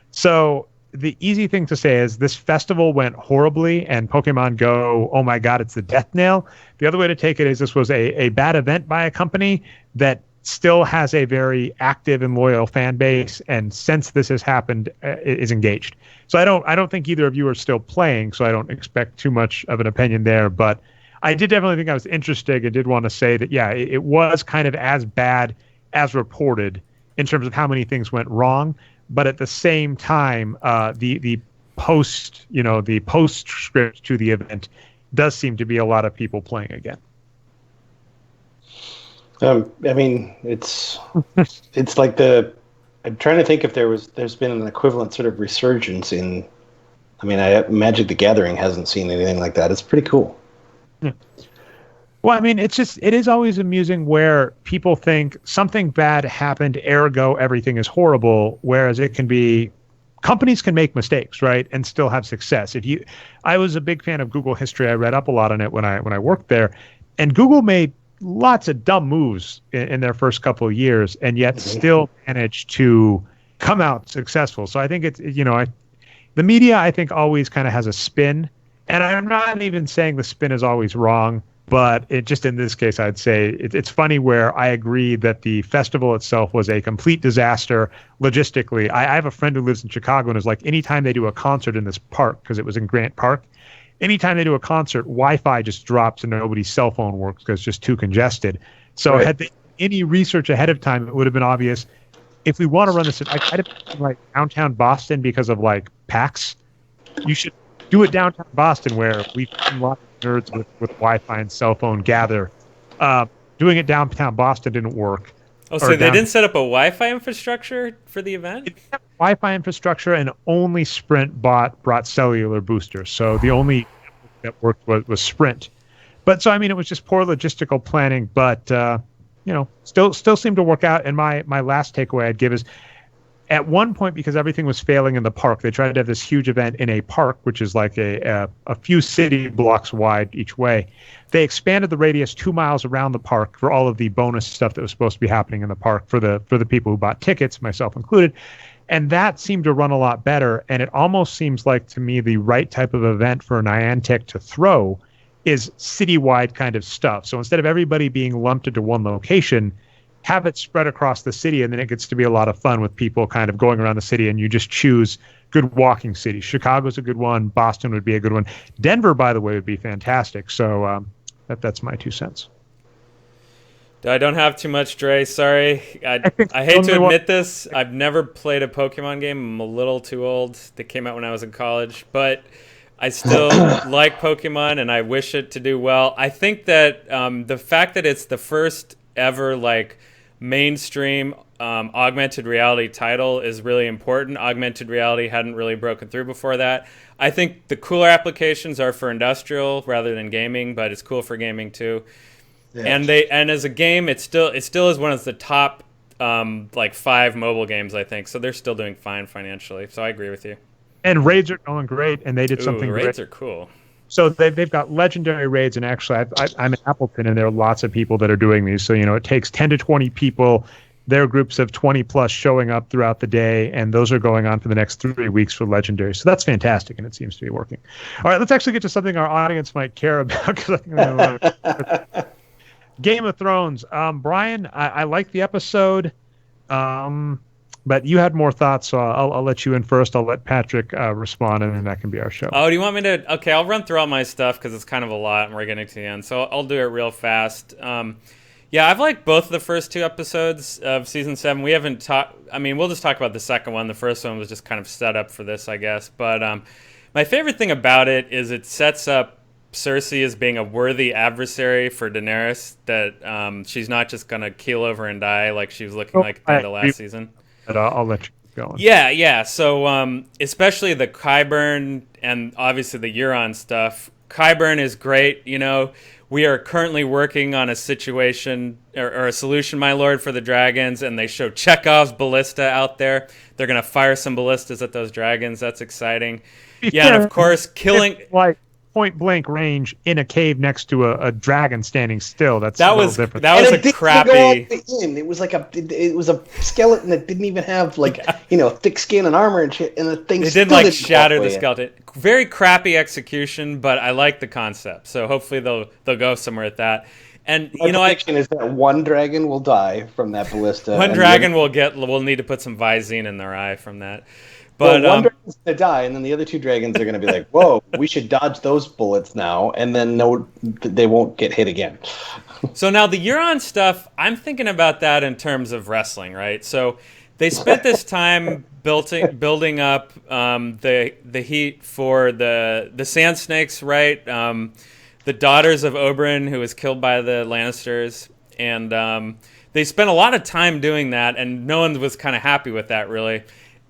[SPEAKER 1] So the easy thing to say is this festival went horribly, and Pokemon Go, oh my God, it's the death knell. The other way to take it is this was a bad event by a company that still has a very active and loyal fan base, and since this has happened, is engaged. So I don't think either of you are still playing, so I don't expect too much of an opinion there. But I did definitely think I was interested. I did want to say that, yeah, it was kind of as bad as reported in terms of how many things went wrong. But at the same time, the postscript to the event does seem to be a lot of people playing again.
[SPEAKER 2] I mean, it's like the I'm trying to think if there's been an equivalent sort of resurgence in. I mean, Magic the Gathering hasn't seen anything like that. It's pretty cool.
[SPEAKER 1] Yeah. Well, I mean, it is always amusing where people think something bad happened, ergo everything is horrible, whereas it can be companies can make mistakes, right, and still have success. I was a big fan of Google history. I read up a lot on it when I worked there, and Google made lots of dumb moves in their first couple of years, and yet still managed to come out successful. So I think it's the media I think always kind of has a spin, and I'm not even saying the spin is always wrong. But it just in this case, I'd say it's funny where I agree that the festival itself was a complete disaster logistically. I have a friend who lives in Chicago and is like, anytime they do a concert in this park, because it was in Grant Park, anytime they do a concert, Wi-Fi just drops and nobody's cell phone works because it's just too congested. So had they any research ahead of time, it would have been obvious. If we want to run this, I'd have been like downtown Boston because of like PAX. You should do it downtown Boston where we've seen a lot of nerds with Wi-Fi and cell phone gather. Doing it downtown Boston didn't work.
[SPEAKER 3] Oh, so they didn't set up a Wi-Fi infrastructure for the event?
[SPEAKER 1] It had Wi-Fi infrastructure, and only Sprint brought cellular boosters. So the only that worked was Sprint. But so, I mean, it was just poor logistical planning, but, still seemed to work out. And my last takeaway I'd give is, at one point, because everything was failing in the park, they tried to have this huge event in a park, which is like a few city blocks wide each way. They expanded the radius 2 miles around the park for all of the bonus stuff that was supposed to be happening in the park for the people who bought tickets, myself included. And that seemed to run a lot better. And it almost seems like, to me, the right type of event for Niantic to throw is citywide kind of stuff. So instead of everybody being lumped into one location, have it spread across the city, and then it gets to be a lot of fun with people kind of going around the city, and you just choose good walking cities. Chicago's a good one. Boston would be a good one. Denver, by the way, would be fantastic. So that's my 2 cents.
[SPEAKER 3] I don't have too much, Dre. Sorry. I hate to admit this. I've never played a Pokemon game. I'm a little too old. They came out when I was in college. But I still like Pokemon, and I wish it to do well. I think that the fact that it's the first ever, mainstream augmented reality title is really important. Augmented reality hadn't really broken through before that. I think the cooler applications are for industrial rather than gaming, but it's cool for gaming too. Yeah. And as a game, it still is one of the top 5 mobile games, I think. So they're still doing fine financially. So I agree with you. And
[SPEAKER 1] raids are going great, and they did something great.
[SPEAKER 3] Raids are cool.
[SPEAKER 1] So they've got legendary raids, and actually I'm in Appleton, and there are lots of people that are doing these. So, it takes 10 to 20 people. There are groups of 20 plus showing up throughout the day, and those are going on for the next 3 weeks for legendary. So that's fantastic, and it seems to be working. All right, let's actually get to something our audience might care about. Cause Game of Thrones. Brian, I like the episode. But you had more thoughts, so I'll let you in first. I'll let Patrick respond, and then that can be our show.
[SPEAKER 3] Oh, do you want me to? Okay, I'll run through all my stuff because it's kind of a lot, and we're getting to the end. So I'll do it real fast. I've liked both of the first 2 episodes of Season 7. We haven't talked... I mean, we'll just talk about the second one. The first one was just kind of set up for this, I guess. But my favorite thing about it is it sets up Cersei as being a worthy adversary for Daenerys, that she's not just going to keel over and die like she was looking like at the end of last season.
[SPEAKER 1] But I'll let you go.
[SPEAKER 3] Yeah. So especially the Qyburn and obviously the Euron stuff. Qyburn is great. We are currently working on a situation or a solution, my lord, for the dragons, and they show Chekhov's ballista out there. They're going to fire some ballistas at those dragons. That's exciting. Yeah, and of course, killing...
[SPEAKER 1] point blank range in a cave next to a dragon standing still. That was different.
[SPEAKER 3] That was a crappy.
[SPEAKER 2] It was a skeleton that didn't even have thick skin and armor and shit. And the thing
[SPEAKER 3] it didn't shatter the skeleton. Very crappy execution, but I like the concept. So hopefully they'll go somewhere at that. And
[SPEAKER 2] my prediction is that one dragon will die from that ballista.
[SPEAKER 3] One dragon will need to put some Visine in their eye from that. But
[SPEAKER 2] one dragon's going to die, and then the other 2 dragons are going to be like, whoa, we should dodge those bullets now, and then they won't get hit again.
[SPEAKER 3] So now the Euron stuff, I'm thinking about that in terms of wrestling, right? So they spent this time building up the heat for the Sand Snakes, right? The daughters of Oberyn, who was killed by the Lannisters, and they spent a lot of time doing that, and no one was kind of happy with that, really.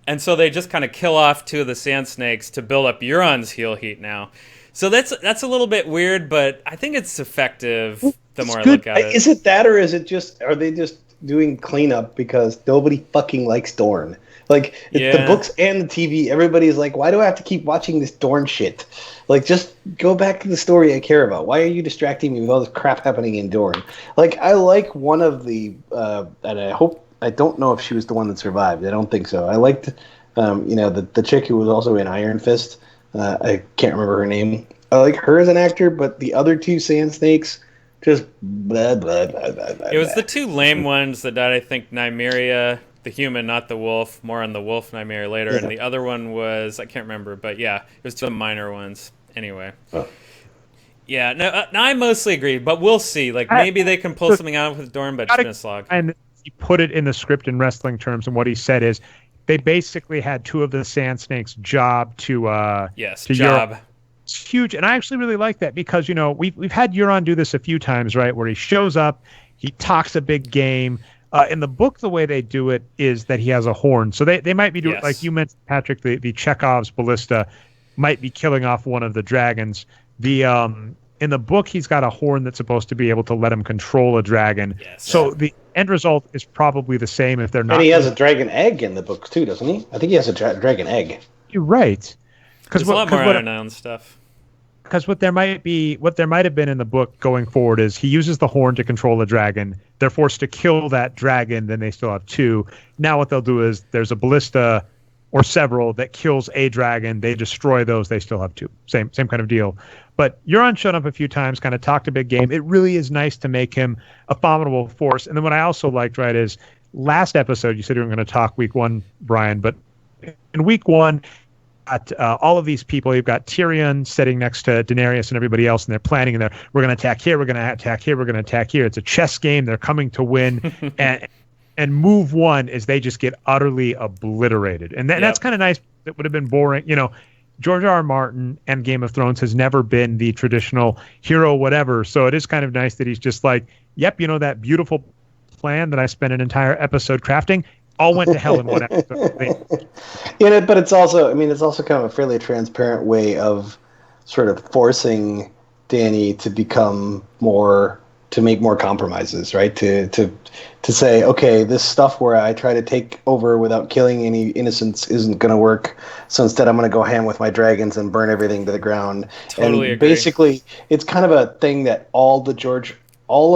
[SPEAKER 3] And so they just kind of kill off 2 of the Sand Snakes to build up Euron's heal heat now. So that's a little bit weird, but I think it's effective the more I look at it.
[SPEAKER 2] Is it that, or is it just, are they just doing cleanup because nobody fucking likes Dorne? Like, the books and the TV, everybody's like, why do I have to keep watching this Dorne shit? Like, just go back to the story I care about. Why are you distracting me with all this crap happening in Dorne? Like, I like one of the, and I don't know if she was the one that survived. I don't think so. I liked, the chick who was also in Iron Fist. I can't remember her name. I like her as an actor, but the other 2 Sand Snakes, just blah, blah, blah, blah, blah.
[SPEAKER 3] It was the 2 lame ones that died, I think, Nymeria, the human, not the wolf. More on the wolf Nymeria later. Yeah. And the other one was, I can't remember, but yeah, it was 2 minor ones. Anyway. Oh. Yeah, no, I mostly agree, but we'll see. Like, maybe they can pull something out with Dorne, but it's been a slog.
[SPEAKER 1] And he put it in the script in wrestling terms, and what he said is they basically had 2 of the Sand Snakes' job to
[SPEAKER 3] job.
[SPEAKER 1] Euron. It's huge, and I actually really like that because, we've had Euron do this a few times, right, where he shows up, he talks a big game. In the book, the way they do it is that he has a horn. So they might be doing, like you mentioned, Patrick, the Chekhov's ballista might be killing off one of the dragons. In the book, he's got a horn that's supposed to be able to let him control a dragon. Yes. So the end result is probably the same if they're not.
[SPEAKER 2] And he has a dragon egg in the book too, doesn't he? I think he has a dragon egg.
[SPEAKER 1] You're right.
[SPEAKER 3] There's a lot more unknown stuff.
[SPEAKER 1] Because what there might have been in the book going forward is he uses the horn to control a dragon. They're forced to kill that dragon, then they still have 2. Now what they'll do is there's a ballista or several that kills a dragon. They destroy those. They still have 2. Same kind of deal. But Euron showed up a few times, kind of talked a big game. It really is nice to make him a formidable force. And then what I also liked, right, is last episode you said you were going to talk week 1, Brian, but in week 1. All of these people, you've got Tyrion sitting next to Daenerys and everybody else, and they're planning, and we're going to attack here, we're going to attack here, we're going to attack here. It's a chess game. They're coming to win. and move 1 is they just get utterly obliterated. And that's kind of nice. It would have been boring. George R.R. Martin and Game of Thrones has never been the traditional hero whatever. So it is kind of nice that he's just like, yep, that beautiful plan that I spent an entire episode crafting, all went to hell in one episode.
[SPEAKER 2] But it's also kind of a fairly transparent way of sort of forcing Dany to make more compromises, right? To say, okay, this stuff where I try to take over without killing any innocents isn't going to work. So instead, I'm going to go ham with my dragons and burn everything to the ground.
[SPEAKER 3] Totally
[SPEAKER 2] and
[SPEAKER 3] agree.
[SPEAKER 2] Basically, it's kind of a thing that all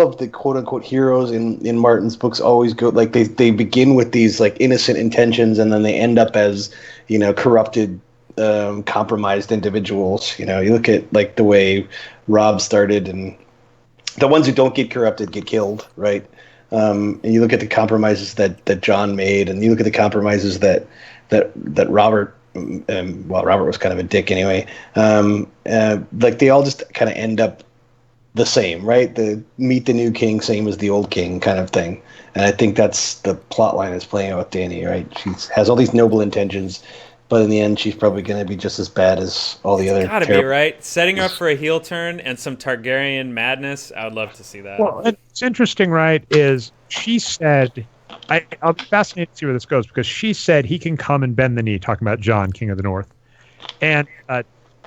[SPEAKER 2] of the quote unquote heroes in Martin's books always go, like they begin with these like innocent intentions, and then they end up as corrupted, compromised individuals. You look at like the way Robb started, and the ones who don't get corrupted get killed, right? And you look at the compromises that Jon made, and you look at the compromises that Robert. Robert was kind of a dick anyway. Like they all just kind of end up the same, right? The meet the new king, same as the old king kind of thing. And I think that's the plot line is playing out with Dany, right? She has all these noble intentions, but in the end, she's probably going to be just as bad as all the other.
[SPEAKER 3] Gotta be, right? Setting her up for a heel turn and some Targaryen madness. I would love to see that.
[SPEAKER 1] Well, it's interesting, right? Is she said, I'll be fascinated to see where this goes, because she said he can come and bend the knee, talking about Jon, King of the North. And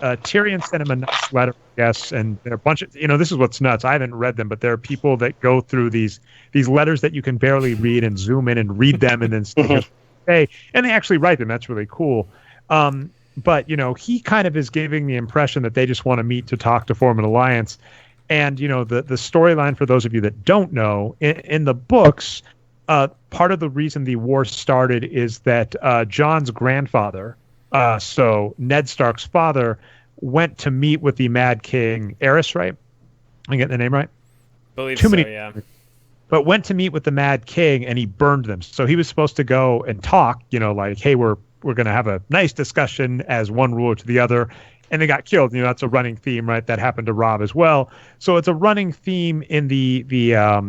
[SPEAKER 1] Tyrion sent him a nice letter, I guess, and there are a bunch of, this is what's nuts. I haven't read them, but there are people that go through these letters that you can barely read and zoom in and read them and then say, and they actually write them. That's really cool. But, he kind of is giving the impression that they just want to meet to talk to form an alliance. And, the storyline, for those of you that don't know, in the books, part of the reason the war started is that Jon's grandfather, so Ned Stark's father, went to meet with the Mad King Aerys, right? I get the name right?
[SPEAKER 3] Believe yeah.
[SPEAKER 1] But went to meet with the Mad King, and he burned them. So he was supposed to go and talk, like, hey, we're going to have a nice discussion as one ruler to the other, and they got killed. That's a running theme, right? That happened to Robb as well. So it's a running theme in the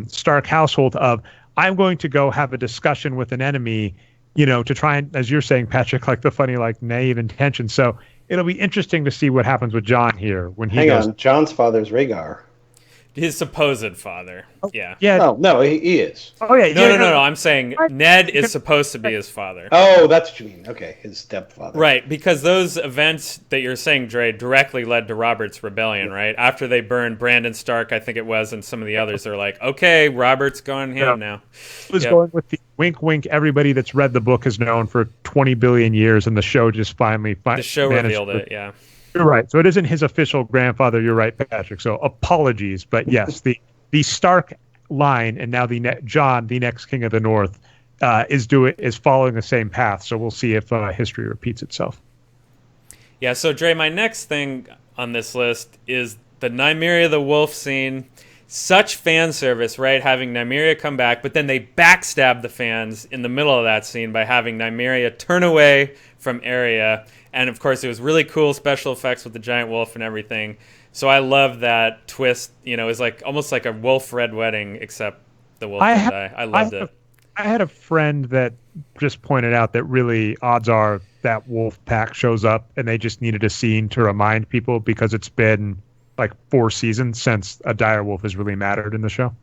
[SPEAKER 1] Stark household of, I'm going to go have a discussion with an enemy, to try and, as you're saying, Patrick, like the funny, like naive intention. So it'll be interesting to see what happens with Jon here when he goes.
[SPEAKER 2] Hang on, Jon's father's Rhaegar.
[SPEAKER 3] His supposed father. Yeah.
[SPEAKER 1] Yeah.
[SPEAKER 2] No, he is.
[SPEAKER 1] Oh yeah.
[SPEAKER 3] No. I'm saying Ned is supposed to be his father.
[SPEAKER 2] Oh, that's what you mean. Okay, his stepfather.
[SPEAKER 3] Right, because those events that you're saying, Dre, directly led to Robert's rebellion, right? After they burned Brandon Stark, I think it was, and some of the others, they're like, okay, Robert's going him now.
[SPEAKER 1] He was going with the wink, wink. Everybody that's read the book has known for 20 billion years, and the show just finally
[SPEAKER 3] the show revealed it. Yeah.
[SPEAKER 1] You're right. So it isn't his official grandfather. You're right, Patrick. So apologies, but yes, the Stark line, and now John, the next king of the North, is following the same path. So we'll see if history repeats itself.
[SPEAKER 3] Yeah. So Dre, my next thing on this list is the Nymeria the Wolf scene. Such fan service, right? Having Nymeria come back, but then they backstab the fans in the middle of that scene by having Nymeria turn away from Arya. And of course, it was really cool special effects with the giant wolf and everything. So I love that twist. You know, it's like almost like a wolf red wedding, except the wolf didn't die. I loved it.
[SPEAKER 1] I had a friend that just pointed out that really odds are that wolf pack shows up, and they just needed a scene to remind people because it's been like 4 seasons since a dire wolf has really mattered in the show.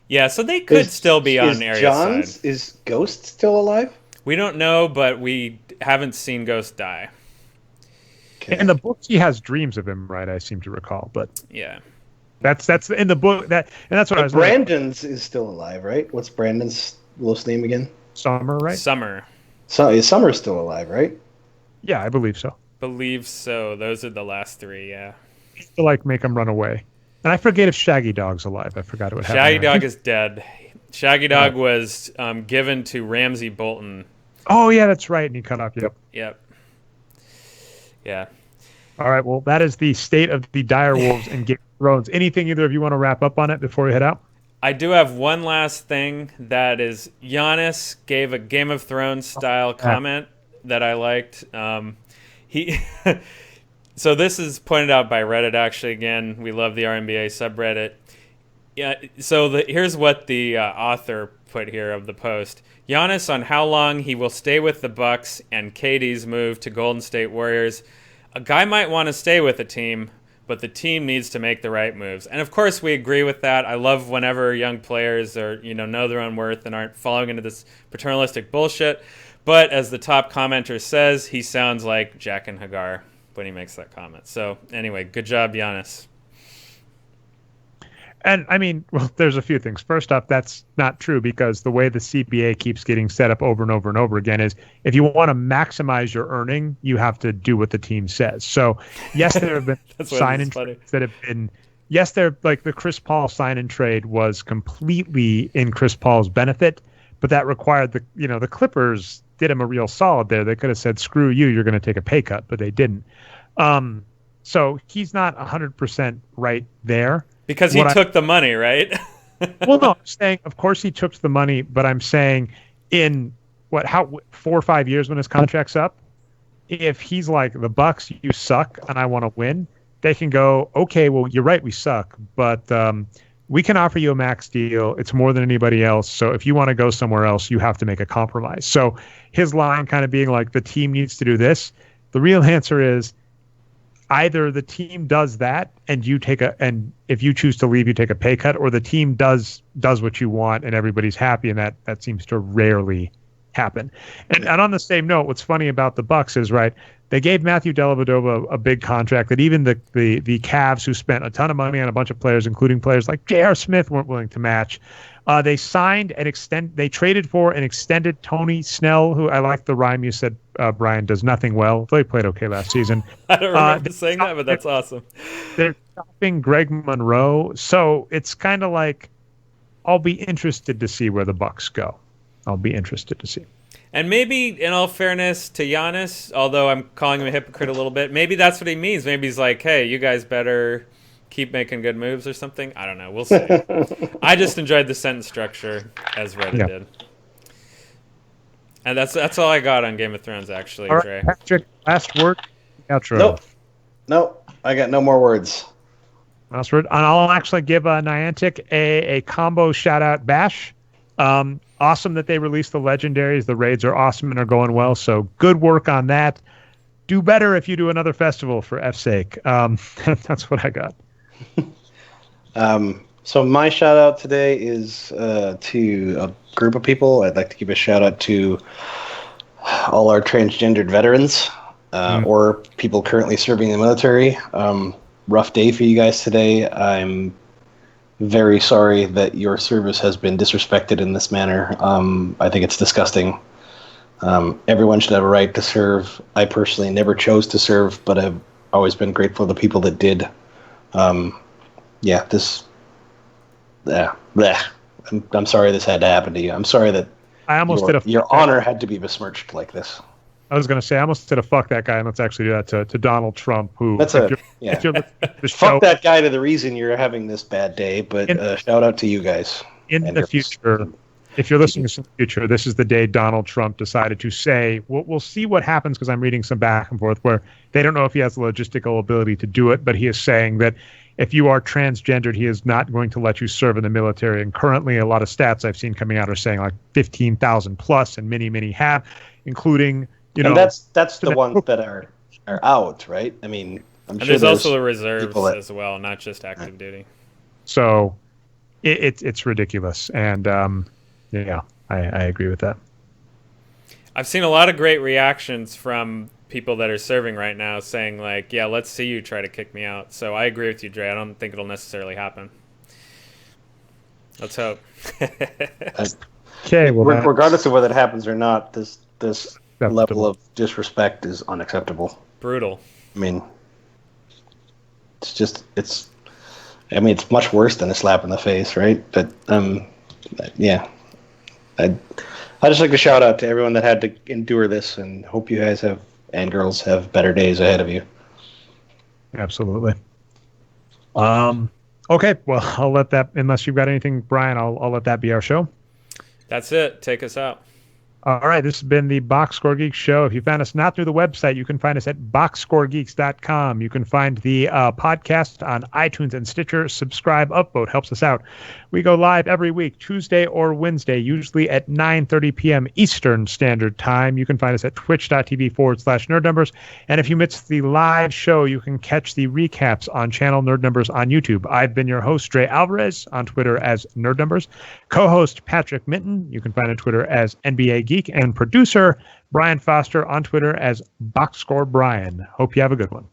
[SPEAKER 3] Yeah, so they could still be on Arya's side.
[SPEAKER 2] Is Ghost still alive?
[SPEAKER 3] We don't know, but we haven't seen Ghost die.
[SPEAKER 1] Okay. In the books, he has dreams of him, right? I seem to recall, but
[SPEAKER 3] yeah,
[SPEAKER 1] that's in the book. That's what I was.
[SPEAKER 2] Brandon's is still alive, right? What's Brandon's wolf's name again?
[SPEAKER 1] Summer, right?
[SPEAKER 3] Summer.
[SPEAKER 2] So is Summer still alive, right?
[SPEAKER 1] Yeah, I believe so.
[SPEAKER 3] Believe so. Those are the last 3. Yeah.
[SPEAKER 1] I feel like make him run away, and I forget if Shaggy Dog's alive. I forgot what happened.
[SPEAKER 3] Shaggy Dog is dead. Shaggy Dog was given to Ramsay Bolton.
[SPEAKER 1] Oh yeah, that's right. And he cut off.
[SPEAKER 3] Yep. Yeah.
[SPEAKER 1] All right. Well, that is the state of the dire wolves and Game of Thrones. Anything either of you want to wrap up on it before we head out?
[SPEAKER 3] I do have one last thing. That is, Giannis gave a Game of Thrones style comment that I liked. So this is pointed out by Reddit. Actually, again, we love the RNBA subreddit. Yeah. So here's what the author put here of the post. Giannis on how long he will stay with the Bucks and KD's move to Golden State Warriors. A guy might want to stay with a team, but the team needs to make the right moves. And of course, we agree with that. I love whenever young players know their own worth and aren't falling into this paternalistic bullshit. But as the top commenter says, he sounds like Jack and Hagar when he makes that comment. So anyway, good job, Giannis.
[SPEAKER 1] And I mean, well, there's a few things. First off, that's not true because the way the CBA keeps getting set up over and over and over again is if you want to maximize your earning, you have to do what the team says. So yes, there have been sign-in trades that have been, yes, they're like the Chris Paul sign-in trade was completely in Chris Paul's benefit, but that required the Clippers did him a real solid there. They could have said, screw you, you're going to take a pay cut, but they didn't. So he's not 100% right there.
[SPEAKER 3] Because he took the money, right?
[SPEAKER 1] Well, no, I'm saying, of course he took the money, but I'm saying in 4 or 5 years when his contract's up, if he's like, the Bucks, you suck and I want to win, they can go, okay, well, you're right, we suck, but we can offer you a max deal. It's more than anybody else. So if you want to go somewhere else, you have to make a compromise. So his line kind of being like, the team needs to do this. The real answer is, either the team does that and and if you choose to leave, you take a pay cut, or the team does what you want and everybody's happy, and that seems to rarely happen. And on the same note, what's funny about the Bucks is, right, they gave Matthew Dellavedova a big contract that even the Cavs, who spent a ton of money on a bunch of players, including players like J.R. Smith, weren't willing to match. They signed they traded for and extended Tony Snell, who I like the rhyme you said, Brian, does nothing well. Though he played okay last season.
[SPEAKER 3] I don't remember saying that, but that's awesome.
[SPEAKER 1] They're stopping Greg Monroe. So it's kind of like, I'll be interested to see where the Bucks go. I'll be interested to see.
[SPEAKER 3] And maybe, in all fairness to Giannis, although I'm calling him a hypocrite a little bit, maybe that's what he means. Maybe he's like, hey, you guys better keep making good moves or something. I don't know. We'll see. I just enjoyed the sentence structure as Reddit did. And that's all I got on Game of Thrones, actually,
[SPEAKER 1] all
[SPEAKER 3] Dre.
[SPEAKER 1] Right, Patrick, last word. Outro.
[SPEAKER 2] Nope. I got no more words.
[SPEAKER 1] Last word. And I'll actually give Niantic a combo shout-out bash. Awesome that they released the legendaries. The raids are awesome and are going well, so good work on that. Do better if you do another festival for F's sake. That's what I got.
[SPEAKER 2] So my shout out today is to a group of people. I'd like to give a shout out to all our transgendered veterans or people currently serving in the military. Rough day for you guys today. I'm very sorry that your service has been disrespected in this manner. I think it's disgusting. Everyone should have a right to serve. I personally never chose to serve, but I've always been grateful to the people that did. I'm sorry this had to happen to you. I'm sorry that your honor had to be besmirched like this.
[SPEAKER 1] I was going to say, I almost did a fuck that guy, and let's actually do that to Donald Trump, who...
[SPEAKER 2] Fuck that guy to the reason you're having this bad day, but shout out to you guys.
[SPEAKER 1] In the future, if you're listening to the future, this is the day Donald Trump decided to say, we'll see what happens, because I'm reading some back and forth where they don't know if he has the logistical ability to do it, but he is saying that if you are transgendered, he is not going to let you serve in the military. And currently, a lot of stats I've seen coming out are saying like 15,000 plus, and many have, including...
[SPEAKER 2] And that's the ones that are out, right? I mean, I'm sure
[SPEAKER 3] there's also the reserves as well, not just active duty.
[SPEAKER 1] So it's ridiculous, and I agree with that.
[SPEAKER 3] I've seen a lot of great reactions from people that are serving right now, saying like, "Yeah, let's see you try to kick me out." So I agree with you, Dre. I don't think it'll necessarily happen. Let's hope.
[SPEAKER 1] Okay, well,
[SPEAKER 2] regardless of whether it happens or not, this level of disrespect is unacceptable.
[SPEAKER 3] Brutal.
[SPEAKER 2] I mean, it's much worse than a slap in the face, right? But yeah, I just like to shout out to everyone that had to endure this, and hope you guys and girls have better days ahead of you.
[SPEAKER 1] Absolutely. Okay, well, I'll let that, unless you've got anything, Brian, I'll let that be our show.
[SPEAKER 3] That's it. Take us out.
[SPEAKER 1] All right, this has been the Boxscore Geeks show. If you found us not through the website, you can find us at boxscoregeeks.com. You can find the podcast on iTunes and Stitcher. Subscribe, upvote, helps us out. We go live every week, Tuesday or Wednesday, usually at 9:30 p.m. Eastern Standard Time. You can find us at twitch.tv/nerdnumbers. And if you missed the live show, you can catch the recaps on channel Nerd Numbers on YouTube. I've been your host, Dre Alvarez, on Twitter as Nerd Numbers. Co-host Patrick Minton, you can find on Twitter as NBA Geek, and producer Brian Foster on Twitter as Boxscore Brian. Hope you have a good one.